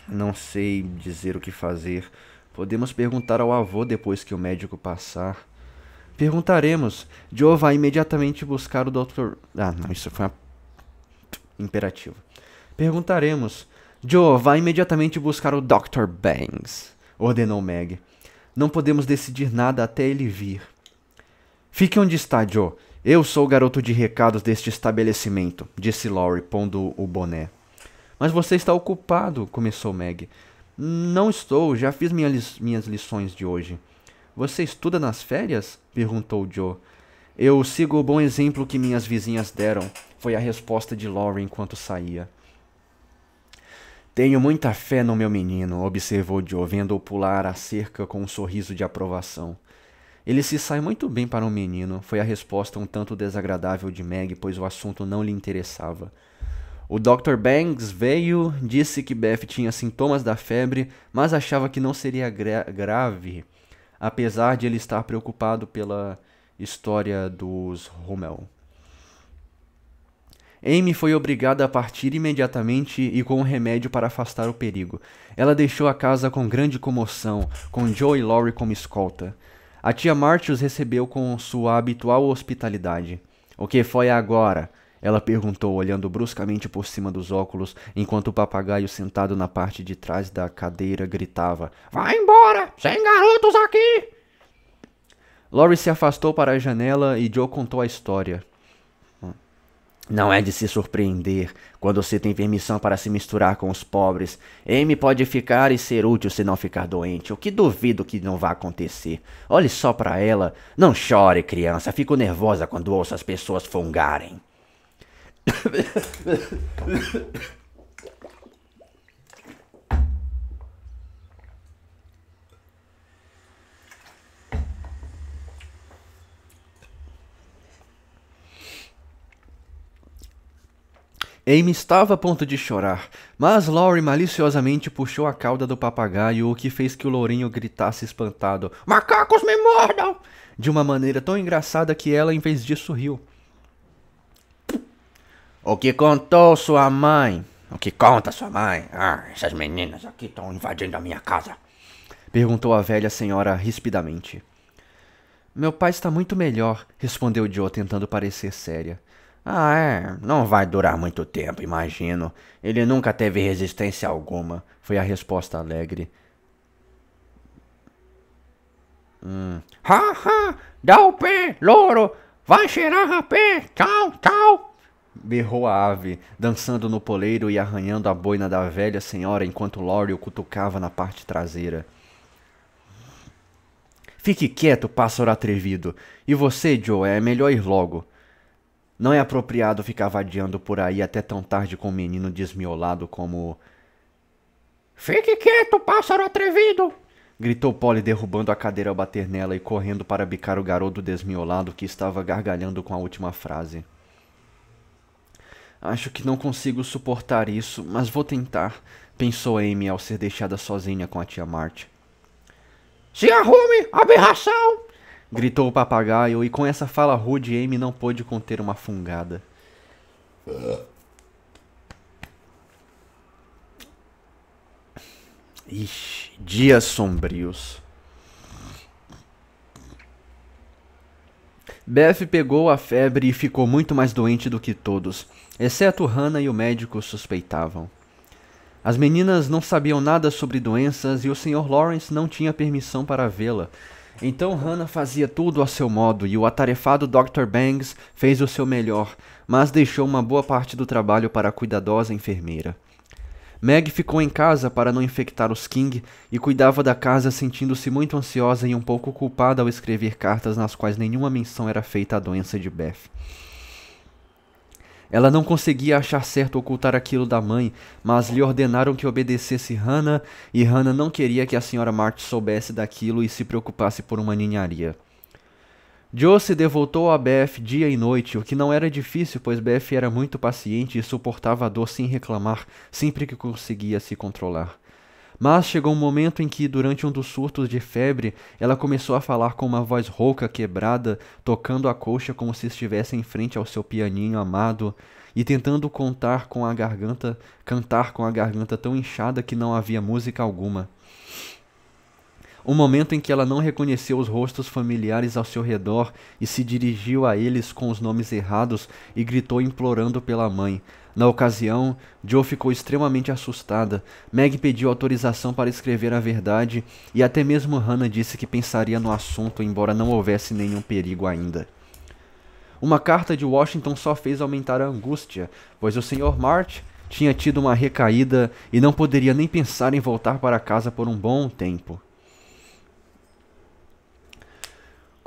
Não sei dizer o que fazer. Podemos perguntar ao avô depois que o médico passar. Perguntaremos. Joe vai imediatamente buscar o Dr. Ah, não, isso foi imperativo. Perguntaremos. Joe vai imediatamente buscar o Dr. Bangs, ordenou Meg. Não podemos decidir nada até ele vir. Fique onde está, Joe. Eu sou o garoto de recados deste estabelecimento, disse Laurie, pondo o boné. Mas você está ocupado, começou Meg. Não estou, já fiz minhas lições de hoje. Você estuda nas férias? Perguntou Joe. Eu sigo o bom exemplo que minhas vizinhas deram, foi a resposta de Laurie enquanto saía. Tenho muita fé no meu menino, observou Joe, vendo-o pular a cerca com um sorriso de aprovação. Ele se sai muito bem para um menino, foi a resposta um tanto desagradável de Meg, pois o assunto não lhe interessava. O Dr. Bangs veio, disse que Beth tinha sintomas da febre, mas achava que não seria grave, apesar de ele estar preocupado pela história dos Rommel. Amy foi obrigada a partir imediatamente e com um remédio para afastar o perigo. Ela deixou a casa com grande comoção, com Joe e Laurie como escolta. A tia Marty os recebeu com sua habitual hospitalidade. O que foi agora? Ela perguntou, olhando bruscamente por cima dos óculos, enquanto o papagaio sentado na parte de trás da cadeira gritava: Vai embora! Sem garotos aqui! Laurie se afastou para a janela e Joe contou a história. Não é de se surpreender quando você tem permissão para se misturar com os pobres. Amy pode ficar e ser útil se não ficar doente, o que duvido que não vá acontecer. Olhe só para ela. Não chore, criança. Fico nervosa quando ouço as pessoas fungarem. Amy estava a ponto de chorar, mas Laurie maliciosamente puxou a cauda do papagaio, o que fez que o lourinho gritasse espantado: Macacos me mordam! De uma maneira tão engraçada que ela, em vez disso, riu. O que contou sua mãe? O que conta sua mãe? Ah, essas meninas aqui estão invadindo a minha casa. Perguntou a velha senhora rispidamente. Meu pai está muito melhor, respondeu Joe, tentando parecer séria. Ah, é? Não vai durar muito tempo, imagino. Ele nunca teve resistência alguma, foi a resposta alegre. Ha, ha! Dá o pé, louro! Vai cheirar rapé! Tchau, tchau! Berrou a ave, dançando no poleiro e arranhando a boina da velha senhora enquanto Laurie o cutucava na parte traseira. Fique quieto, pássaro atrevido. E você, Joe, é melhor ir logo. Não é apropriado ficar vadiando por aí até tão tarde com um menino desmiolado como... Fique quieto, pássaro atrevido! gritou Polly, derrubando a cadeira ao bater nela e correndo para bicar o garoto desmiolado que estava gargalhando com a última frase. Acho que não consigo suportar isso, mas vou tentar, pensou Amy ao ser deixada sozinha com a tia March. Se arrume, aberração! Gritou o papagaio, e com essa fala rude Amy não pôde conter uma fungada. Ixi, dias sombrios. Beth pegou a febre e ficou muito mais doente do que todos, exceto Hannah e o médico suspeitavam. As meninas não sabiam nada sobre doenças e o Sr. Lawrence não tinha permissão para vê-la. Então Hannah fazia tudo a seu modo e o atarefado Dr. Bangs fez o seu melhor, mas deixou uma boa parte do trabalho para a cuidadosa enfermeira. Meg ficou em casa para não infectar os King e cuidava da casa sentindo-se muito ansiosa e um pouco culpada ao escrever cartas nas quais nenhuma menção era feita à doença de Beth. Ela não conseguia achar certo ocultar aquilo da mãe, mas lhe ordenaram que obedecesse Hannah, e Hannah não queria que a Sra. March soubesse daquilo e se preocupasse por uma ninharia. Joe se devotou a Beth dia e noite, o que não era difícil, pois Beth era muito paciente e suportava a dor sem reclamar, sempre que conseguia se controlar. Mas chegou um momento em que, durante um dos surtos de febre, ela começou a falar com uma voz rouca, quebrada, tocando a coxa como se estivesse em frente ao seu pianinho amado e tentando cantar com a garganta tão inchada que não havia música alguma. Um momento em que ela não reconheceu os rostos familiares ao seu redor e se dirigiu a eles com os nomes errados e gritou implorando pela mãe. Na ocasião, Joe ficou extremamente assustada. Meg pediu autorização para escrever a verdade e até mesmo Hannah disse que pensaria no assunto, embora não houvesse nenhum perigo ainda. Uma carta de Washington só fez aumentar a angústia, pois o Sr. March tinha tido uma recaída e não poderia nem pensar em voltar para casa por um bom tempo.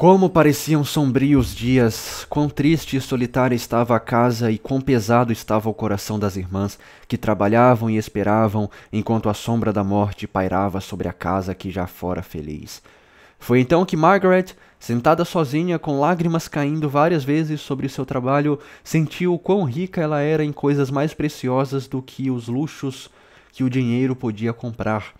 Como pareciam sombrios dias, quão triste e solitária estava a casa e quão pesado estava o coração das irmãs, que trabalhavam e esperavam, enquanto a sombra da morte pairava sobre a casa que já fora feliz. Foi então que Margaret, sentada sozinha, com lágrimas caindo várias vezes sobre seu trabalho, sentiu o quão rica ela era em coisas mais preciosas do que os luxos que o dinheiro podia comprar.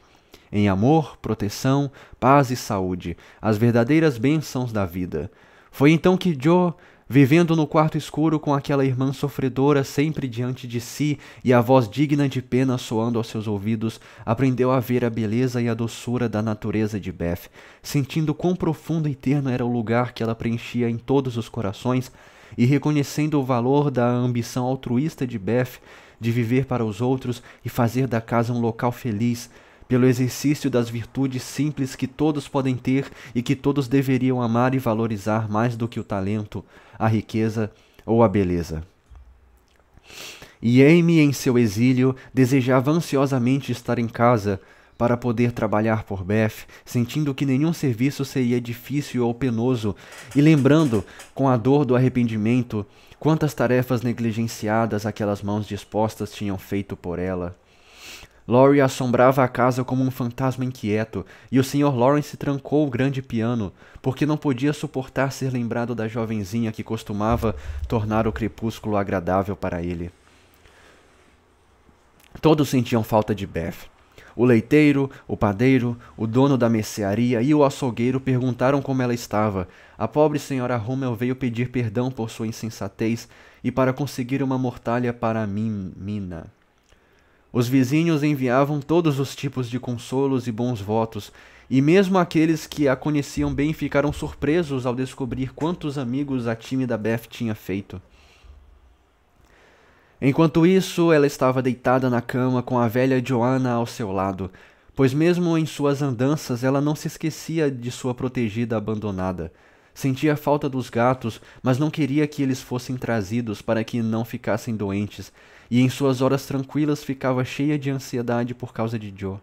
Em amor, proteção, paz e saúde, as verdadeiras bênçãos da vida. Foi então que Joe, vivendo no quarto escuro com aquela irmã sofredora sempre diante de si e a voz digna de pena soando aos seus ouvidos, aprendeu a ver a beleza e a doçura da natureza de Beth, sentindo quão profundo e terno era o lugar que ela preenchia em todos os corações e reconhecendo o valor da ambição altruísta de Beth de viver para os outros e fazer da casa um local feliz, pelo exercício das virtudes simples que todos podem ter e que todos deveriam amar e valorizar mais do que o talento, a riqueza ou a beleza. E Amy, em seu exílio, desejava ansiosamente estar em casa para poder trabalhar por Beth, sentindo que nenhum serviço seria difícil ou penoso, e lembrando, com a dor do arrependimento, quantas tarefas negligenciadas aquelas mãos dispostas tinham feito por ela. Laurie assombrava a casa como um fantasma inquieto, e o Sr. Lawrence trancou o grande piano, porque não podia suportar ser lembrado da jovenzinha que costumava tornar o crepúsculo agradável para ele. Todos sentiam falta de Beth. O leiteiro, o padeiro, o dono da mercearia e o açougueiro perguntaram como ela estava. A pobre senhora Hummel veio pedir perdão por sua insensatez e para conseguir uma mortalha para a mina. Os vizinhos enviavam todos os tipos de consolos e bons votos, e mesmo aqueles que a conheciam bem ficaram surpresos ao descobrir quantos amigos a tímida Beth tinha feito. Enquanto isso, ela estava deitada na cama com a velha Joanna ao seu lado, pois mesmo em suas andanças ela não se esquecia de sua protegida abandonada. Sentia falta dos gatos, mas não queria que eles fossem trazidos para que não ficassem doentes, e em suas horas tranquilas ficava cheia de ansiedade por causa de Joe.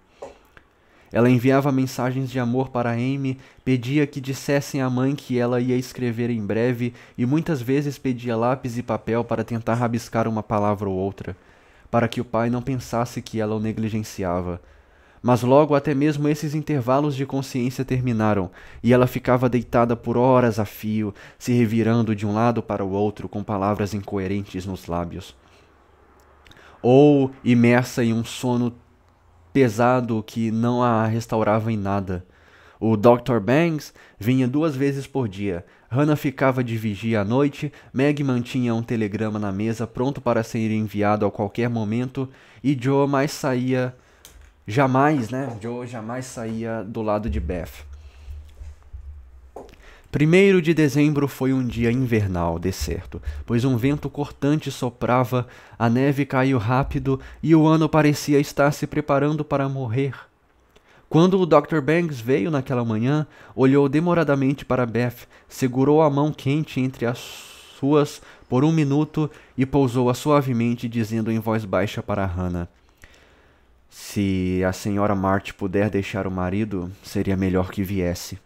Ela enviava mensagens de amor para Amy, pedia que dissessem à mãe que ela ia escrever em breve e muitas vezes pedia lápis e papel para tentar rabiscar uma palavra ou outra, para que o pai não pensasse que ela o negligenciava. Mas logo até mesmo esses intervalos de consciência terminaram, e ela ficava deitada por horas a fio, se revirando de um lado para o outro com palavras incoerentes nos lábios. Ou imersa em um sono pesado que não a restaurava em nada. O Dr. Bangs vinha 2 vezes por dia. Hannah ficava de vigia à noite, Meg mantinha um telegrama na mesa pronto para ser enviado a qualquer momento, e Joe jamais saía do lado de Beth. 1º de dezembro foi um dia invernal, decerto, pois um vento cortante soprava, a neve caiu rápido e o ano parecia estar se preparando para morrer. Quando o Dr. Bangs veio naquela manhã, olhou demoradamente para Beth, segurou a mão quente entre as suas por 1 minuto e pousou-a suavemente, dizendo em voz baixa para Hannah: "Se a senhora March puder deixar o marido, seria melhor que viesse."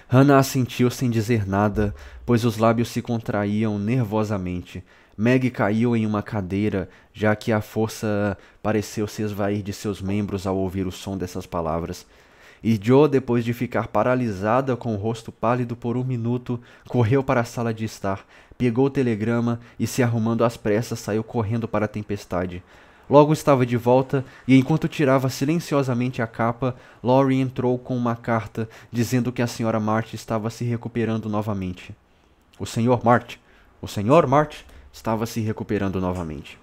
Hannah assentiu sem dizer nada, pois os lábios se contraíam nervosamente. Meg caiu em uma cadeira, já que a força pareceu se esvair de seus membros ao ouvir o som dessas palavras. E Joe, depois de ficar paralisada com o rosto pálido por 1 minuto, correu para a sala de estar, pegou o telegrama e, se arrumando às pressas, saiu correndo para a tempestade. Logo estava de volta, e enquanto tirava silenciosamente a capa, Laurie entrou com uma carta dizendo que a Sra. March estava se recuperando novamente. O Sr. March estava se recuperando novamente.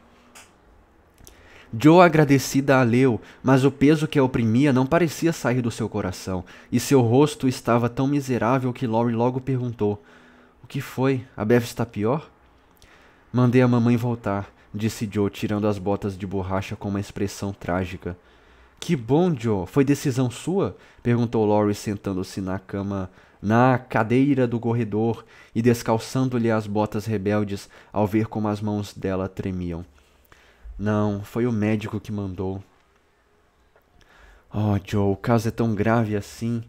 Joe, agradecida, a leu, mas o peso que a oprimia não parecia sair do seu coração, e seu rosto estava tão miserável que Laurie logo perguntou: "O que foi? A Beth está pior?" "Mandei a mamãe voltar", disse Joe, tirando as botas de borracha com uma expressão trágica. "Que bom, Joe. Foi decisão sua?" perguntou Laurie, sentando-se na cadeira do corredor e descalçando-lhe as botas rebeldes ao ver como as mãos dela tremiam. "Não, foi o médico que mandou." "Oh, Joe, o caso é tão grave assim?"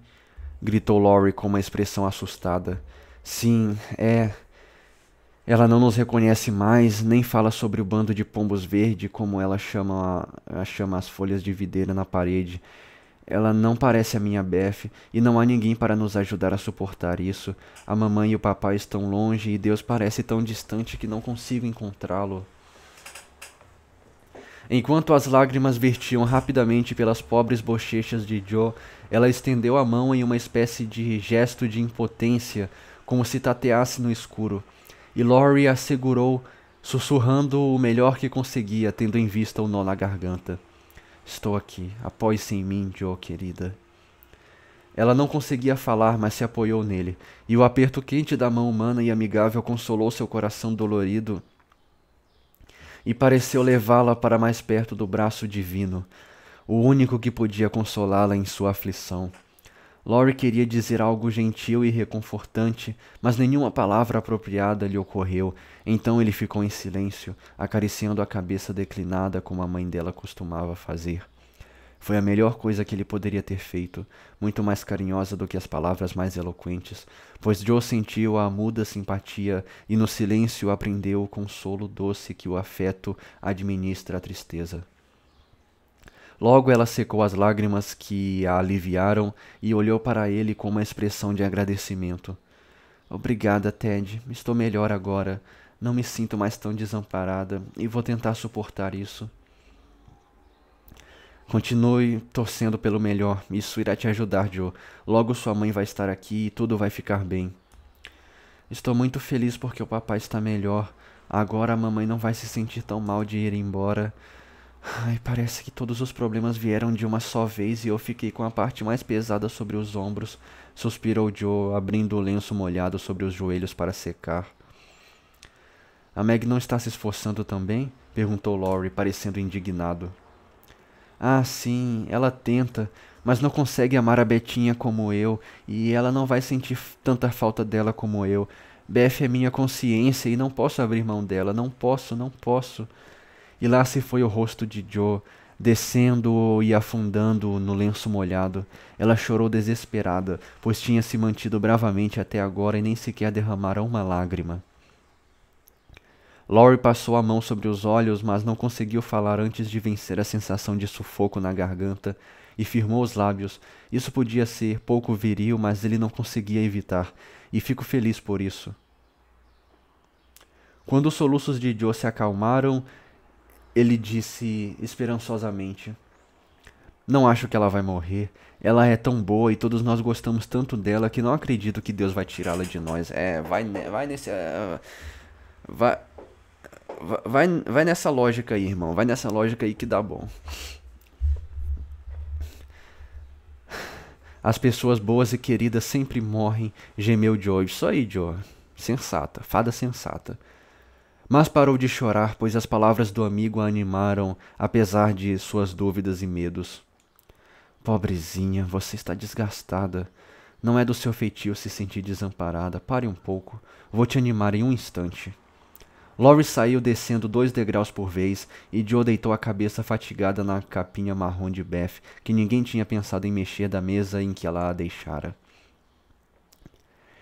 gritou Laurie com uma expressão assustada. "Sim, é. Ela não nos reconhece mais, nem fala sobre o bando de pombos verde, como ela chama as folhas de videira na parede. Ela não parece a minha Beth, e não há ninguém para nos ajudar a suportar isso. A mamãe e o papai estão longe, e Deus parece tão distante que não consigo encontrá-lo." Enquanto as lágrimas vertiam rapidamente pelas pobres bochechas de Joe, ela estendeu a mão em uma espécie de gesto de impotência, como se tateasse no escuro. E Laurie a segurou, sussurrando o melhor que conseguia, tendo em vista o nó na garganta. "Estou aqui. Apoie-se em mim, Joe, querida." Ela não conseguia falar, mas se apoiou nele, e o aperto quente da mão humana e amigável consolou seu coração dolorido e pareceu levá-la para mais perto do braço divino, o único que podia consolá-la em sua aflição. Laurie queria dizer algo gentil e reconfortante, mas nenhuma palavra apropriada lhe ocorreu. Então ele ficou em silêncio, acariciando a cabeça declinada como a mãe dela costumava fazer. Foi a melhor coisa que ele poderia ter feito, muito mais carinhosa do que as palavras mais eloquentes, pois Joe sentiu a muda simpatia e no silêncio aprendeu o consolo doce que o afeto administra à tristeza. Logo ela secou as lágrimas que a aliviaram e olhou para ele com uma expressão de agradecimento. "Obrigada, Ted. Estou melhor agora. Não me sinto mais tão desamparada e vou tentar suportar isso." "Continue torcendo pelo melhor. Isso irá te ajudar, Joe. Logo sua mãe vai estar aqui e tudo vai ficar bem." "Estou muito feliz porque o papai está melhor. Agora a mamãe não vai se sentir tão mal de ir embora. Ai, parece que todos os problemas vieram de uma só vez e eu fiquei com a parte mais pesada sobre os ombros", suspirou Joe, abrindo o lenço molhado sobre os joelhos para secar. "A Meg não está se esforçando também?" perguntou Laurie, parecendo indignado. "Ah, sim, ela tenta, mas não consegue amar a Betinha como eu, e ela não vai sentir tanta falta dela como eu. Beth é minha consciência e não posso abrir mão dela, não posso." E lá se foi o rosto de Joe, descendo e afundando no lenço molhado. Ela chorou desesperada, pois tinha se mantido bravamente até agora e nem sequer derramara uma lágrima. Laurie passou a mão sobre os olhos, mas não conseguiu falar antes de vencer a sensação de sufoco na garganta e firmou os lábios. Isso podia ser pouco viril, mas ele não conseguia evitar, e fico feliz por isso. Quando os soluços de Joe se acalmaram, ele disse esperançosamente: Não acho que ela vai morrer. Ela é tão boa e todos nós gostamos tanto dela que não acredito que Deus vai tirá-la de nós. Vai nesse. Vai, vai nessa lógica aí, irmão. Vai nessa lógica aí que dá bom. As pessoas boas e queridas sempre morrem, gemeu Joe. Isso aí, Joe. Sensata, fada sensata. Mas parou de chorar, pois as palavras do amigo a animaram, apesar de suas dúvidas e medos. Pobrezinha, você está desgastada. Não é do seu feitio se sentir desamparada. Pare um pouco. Vou te animar em um instante. Laurie saiu descendo 2 degraus por vez, e Joe deitou a cabeça fatigada na capinha marrom de Beth, que ninguém tinha pensado em mexer da mesa em que ela a deixara.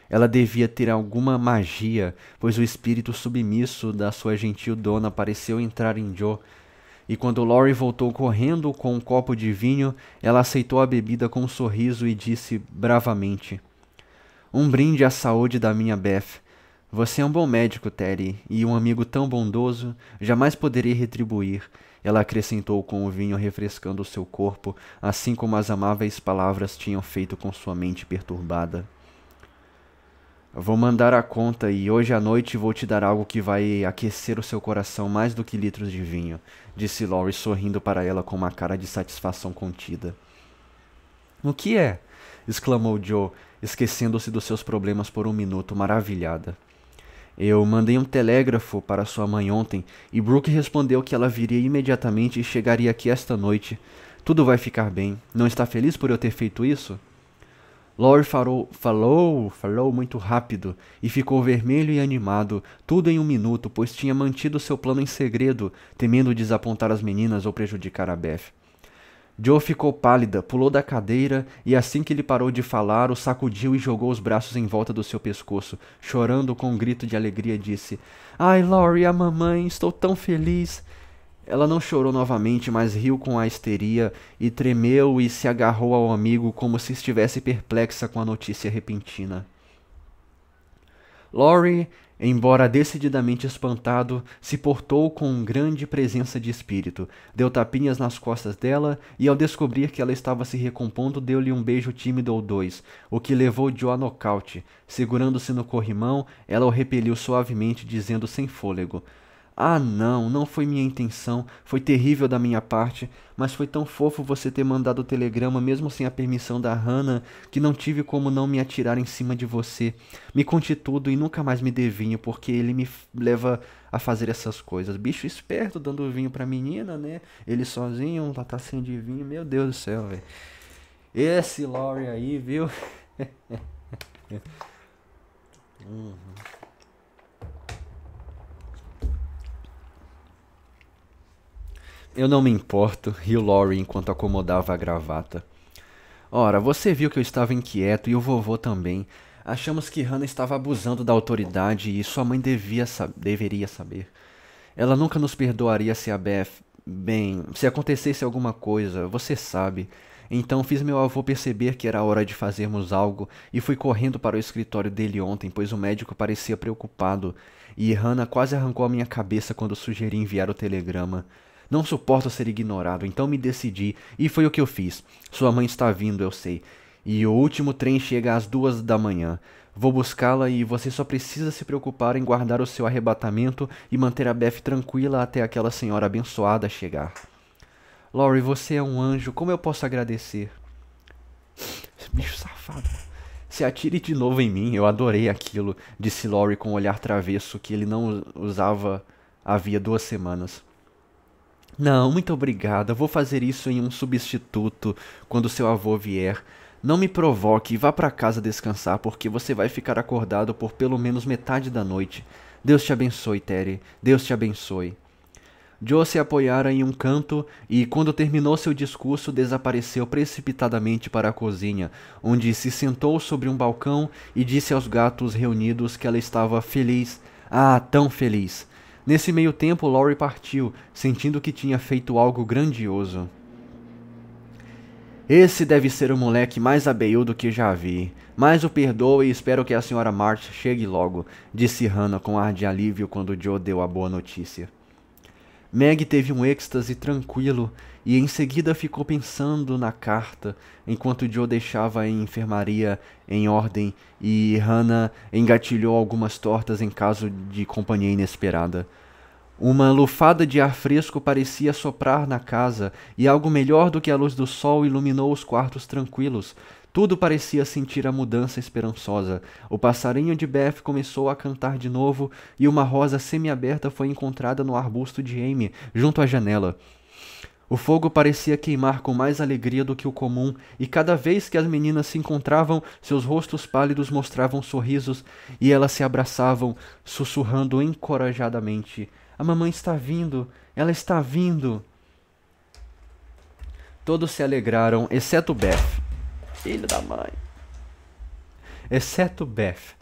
Ela devia ter alguma magia, pois o espírito submisso da sua gentil dona pareceu entrar em Joe, e quando Laurie voltou correndo com um copo de vinho, ela aceitou a bebida com um sorriso e disse bravamente: Um brinde à saúde da minha Beth. Você é um bom médico, Terry, e um amigo tão bondoso, jamais poderei retribuir. Ela acrescentou com o vinho refrescando o seu corpo, assim como as amáveis palavras tinham feito com sua mente perturbada. Vou mandar a conta e hoje à noite vou te dar algo que vai aquecer o seu coração mais do que litros de vinho, disse Laurie sorrindo para ela com uma cara de satisfação contida. O que é? Exclamou Joe, esquecendo-se dos seus problemas por um minuto, maravilhada. Eu mandei um telégrafo para sua mãe ontem e Brooke respondeu que ela viria imediatamente e chegaria aqui esta noite. Tudo vai ficar bem. Não está feliz por eu ter feito isso? Laurie falou muito rápido e ficou vermelho e animado, tudo em um minuto, pois tinha mantido seu plano em segredo, temendo desapontar as meninas ou prejudicar a Beth. Joe ficou pálida, pulou da cadeira e assim que ele parou de falar, o sacudiu e jogou os braços em volta do seu pescoço. Chorando com um grito de alegria, disse: Ai, Laurie, a mamãe, estou tão feliz. Ela não chorou novamente, mas riu com a histeria e tremeu e se agarrou ao amigo como se estivesse perplexa com a notícia repentina. Laurie, embora decididamente espantado, se portou com grande presença de espírito, deu tapinhas nas costas dela e, ao descobrir que ela estava se recompondo, deu-lhe um beijo tímido ou 2, o que levou Joe a nocaute. Segurando-se no corrimão, ela o repeliu suavemente, dizendo sem fôlego: Ah, não foi minha intenção, foi terrível da minha parte, mas foi tão fofo você ter mandado o telegrama mesmo sem a permissão da Hannah, que não tive como não me atirar em cima de você. Me conte tudo e nunca mais me dê vinho, porque ele me leva a fazer essas coisas. Bicho esperto dando vinho pra menina, né? Ele sozinho, uma tacinha de vinho, meu Deus do céu, velho. Esse Laurie aí, viu? Eu não me importo, riu Laurie enquanto acomodava a gravata. Ora, você viu que eu estava inquieto e o vovô também. Achamos que Hannah estava abusando da autoridade e sua mãe deveria saber. Ela nunca nos perdoaria se a Beth... Bem, se acontecesse alguma coisa, você sabe. Então fiz meu avô perceber que era hora de fazermos algo e fui correndo para o escritório dele ontem, pois o médico parecia preocupado. E Hannah quase arrancou a minha cabeça quando sugeri enviar o telegrama. Não suporto ser ignorado, então me decidi, e foi o que eu fiz. Sua mãe está vindo, eu sei. E o último trem chega às 2 da manhã. Vou buscá-la e você só precisa se preocupar em guardar o seu arrebatamento e manter a Beth tranquila até aquela senhora abençoada chegar. Laurie, você é um anjo, como eu posso agradecer? Bicho safado. Se atire de novo em mim, eu adorei aquilo, disse Laurie com um olhar travesso que ele não usava havia 2 semanas. Não, muito obrigada. Vou fazer isso em um substituto quando seu avô vier. Não me provoque e vá para casa descansar, porque você vai ficar acordado por pelo menos metade da noite. Deus te abençoe, Terry. Deus te abençoe. Joe se apoiara em um canto e, quando terminou seu discurso, desapareceu precipitadamente para a cozinha, onde se sentou sobre um balcão e disse aos gatos reunidos que ela estava feliz. Ah, tão feliz! Nesse meio tempo, Laurie partiu, sentindo que tinha feito algo grandioso. Esse deve ser o moleque mais abelhudo que já vi. Mas o perdoe e espero que a Sra. March chegue logo, disse Hannah com ar de alívio quando Joe deu a boa notícia. Meg teve um êxtase tranquilo e em seguida ficou pensando na carta, enquanto Joe deixava a enfermaria em ordem e Hannah engatilhou algumas tortas em caso de companhia inesperada. Uma lufada de ar fresco parecia soprar na casa, e algo melhor do que a luz do sol iluminou os quartos tranquilos. Tudo parecia sentir a mudança esperançosa. O passarinho de Beth começou a cantar de novo, e uma rosa semi-aberta foi encontrada no arbusto de Amy, junto à janela. O fogo parecia queimar com mais alegria do que o comum, e cada vez que as meninas se encontravam, seus rostos pálidos mostravam sorrisos, e elas se abraçavam, sussurrando encorajadamente: "A mamãe está vindo! Ela está vindo!" Todos se alegraram, exceto Beth. Filho da mãe. Exceto Beth.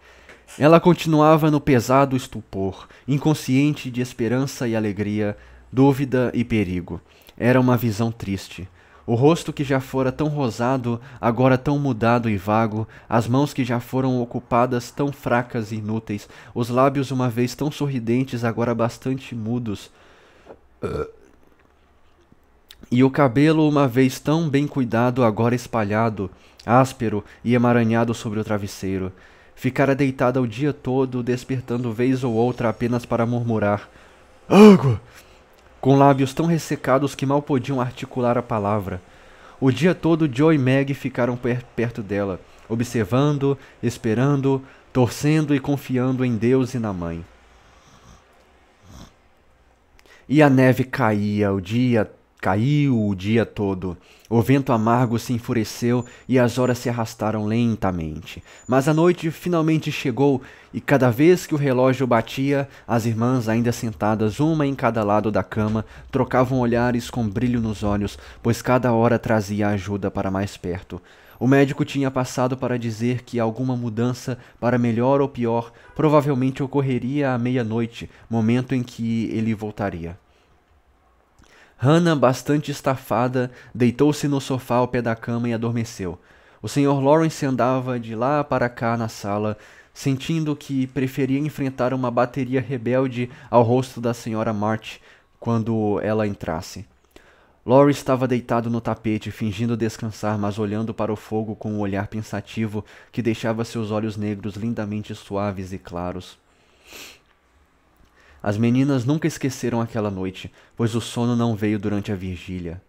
Ela continuava no pesado estupor, inconsciente de esperança e alegria, dúvida e perigo. Era uma visão triste. O rosto que já fora tão rosado, agora tão mudado e vago, as mãos que já foram ocupadas tão fracas e inúteis, os lábios uma vez tão sorridentes, agora bastante mudos, e o cabelo uma vez tão bem cuidado, agora espalhado, áspero e emaranhado sobre o travesseiro. Ficara deitada o dia todo, despertando vez ou outra apenas para murmurar: "Água!", com lábios tão ressecados que mal podiam articular a palavra. O dia todo Joe e Meg ficaram perto dela, observando, esperando, torcendo e confiando em Deus e na mãe. E a neve caiu o dia todo. O vento amargo se enfureceu e as horas se arrastaram lentamente. Mas a noite finalmente chegou e cada vez que o relógio batia, as irmãs, ainda sentadas uma em cada lado da cama, trocavam olhares com brilho nos olhos, pois cada hora trazia ajuda para mais perto. O médico tinha passado para dizer que alguma mudança, para melhor ou pior, provavelmente ocorreria à meia-noite, momento em que ele voltaria. Hannah, bastante estafada, deitou-se no sofá ao pé da cama e adormeceu. O Sr. Lawrence andava de lá para cá na sala, sentindo que preferia enfrentar uma bateria rebelde ao rosto da Sra. March quando ela entrasse. Laurie estava deitado no tapete, fingindo descansar, mas olhando para o fogo com um olhar pensativo que deixava seus olhos negros lindamente suaves e claros. As meninas nunca esqueceram aquela noite, pois o sono não veio durante a vigília,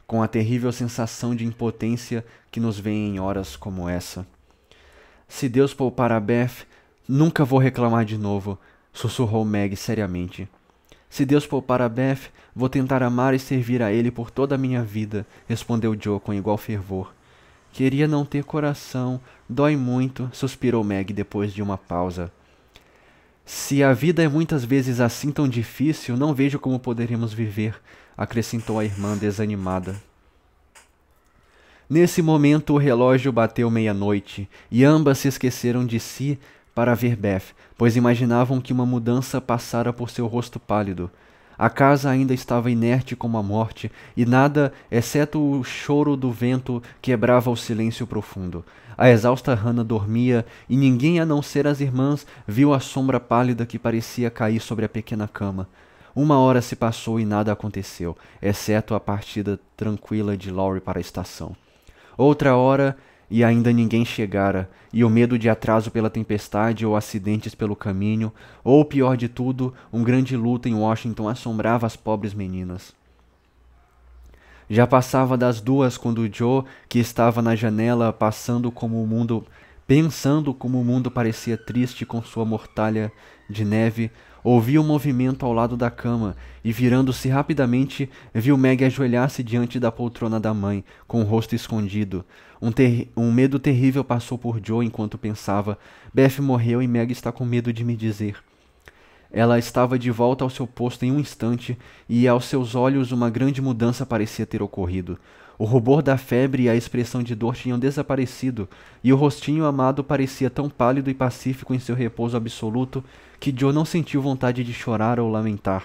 com a terrível sensação de impotência que nos vem em horas como essa. "Se Deus poupar a Beth, nunca vou reclamar de novo", sussurrou Meg seriamente. "Se Deus poupar a Beth, vou tentar amar e servir a Ele por toda a minha vida", respondeu Joe com igual fervor. "Queria não ter coração, dói muito", suspirou Meg depois de uma pausa. "Se a vida é muitas vezes assim tão difícil, não vejo como poderemos viver", acrescentou a irmã desanimada. Nesse momento o relógio bateu meia-noite, e ambas se esqueceram de si para ver Beth, pois imaginavam que uma mudança passara por seu rosto pálido. A casa ainda estava inerte como a morte, e nada, exceto o choro do vento, quebrava o silêncio profundo. A exausta Hannah dormia, e ninguém a não ser as irmãs viu a sombra pálida que parecia cair sobre a pequena cama. Uma hora se passou e nada aconteceu, exceto a partida tranquila de Laurie para a estação. Outra hora, e ainda ninguém chegara, e o medo de atraso pela tempestade ou acidentes pelo caminho, ou pior de tudo, um grande luto em Washington assombrava as pobres meninas. Já passava das 2 quando Joe, que estava na janela pensando como o mundo parecia triste com sua mortalha de neve, ouviu um movimento ao lado da cama e, virando-se rapidamente, viu Meg ajoelhar-se diante da poltrona da mãe, com o rosto escondido. Um medo terrível passou por Joe enquanto pensava: "Beth morreu e Meg está com medo de me dizer." Ela estava de volta ao seu posto em um instante, e aos seus olhos uma grande mudança parecia ter ocorrido. O rubor da febre e a expressão de dor tinham desaparecido, e o rostinho amado parecia tão pálido e pacífico em seu repouso absoluto que Joe não sentiu vontade de chorar ou lamentar.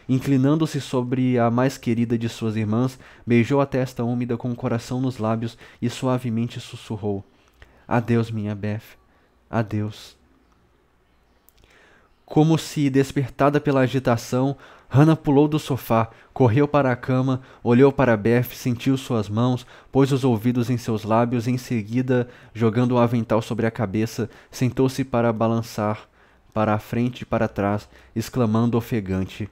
Inclinando-se sobre a mais querida de suas irmãs, beijou a testa úmida com o coração nos lábios e suavemente sussurrou: Adeus, minha Beth. Adeus. Como se despertada pela agitação, Hannah pulou do sofá, correu para a cama, olhou para Beth, sentiu suas mãos, pôs os ouvidos em seus lábios e em seguida, jogando o avental sobre a cabeça, sentou-se para balançar para a frente e para trás, exclamando ofegante: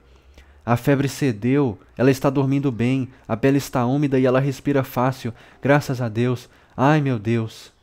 A febre cedeu, ela está dormindo bem, a pele está úmida e ela respira fácil, graças a Deus. Ai, meu Deus!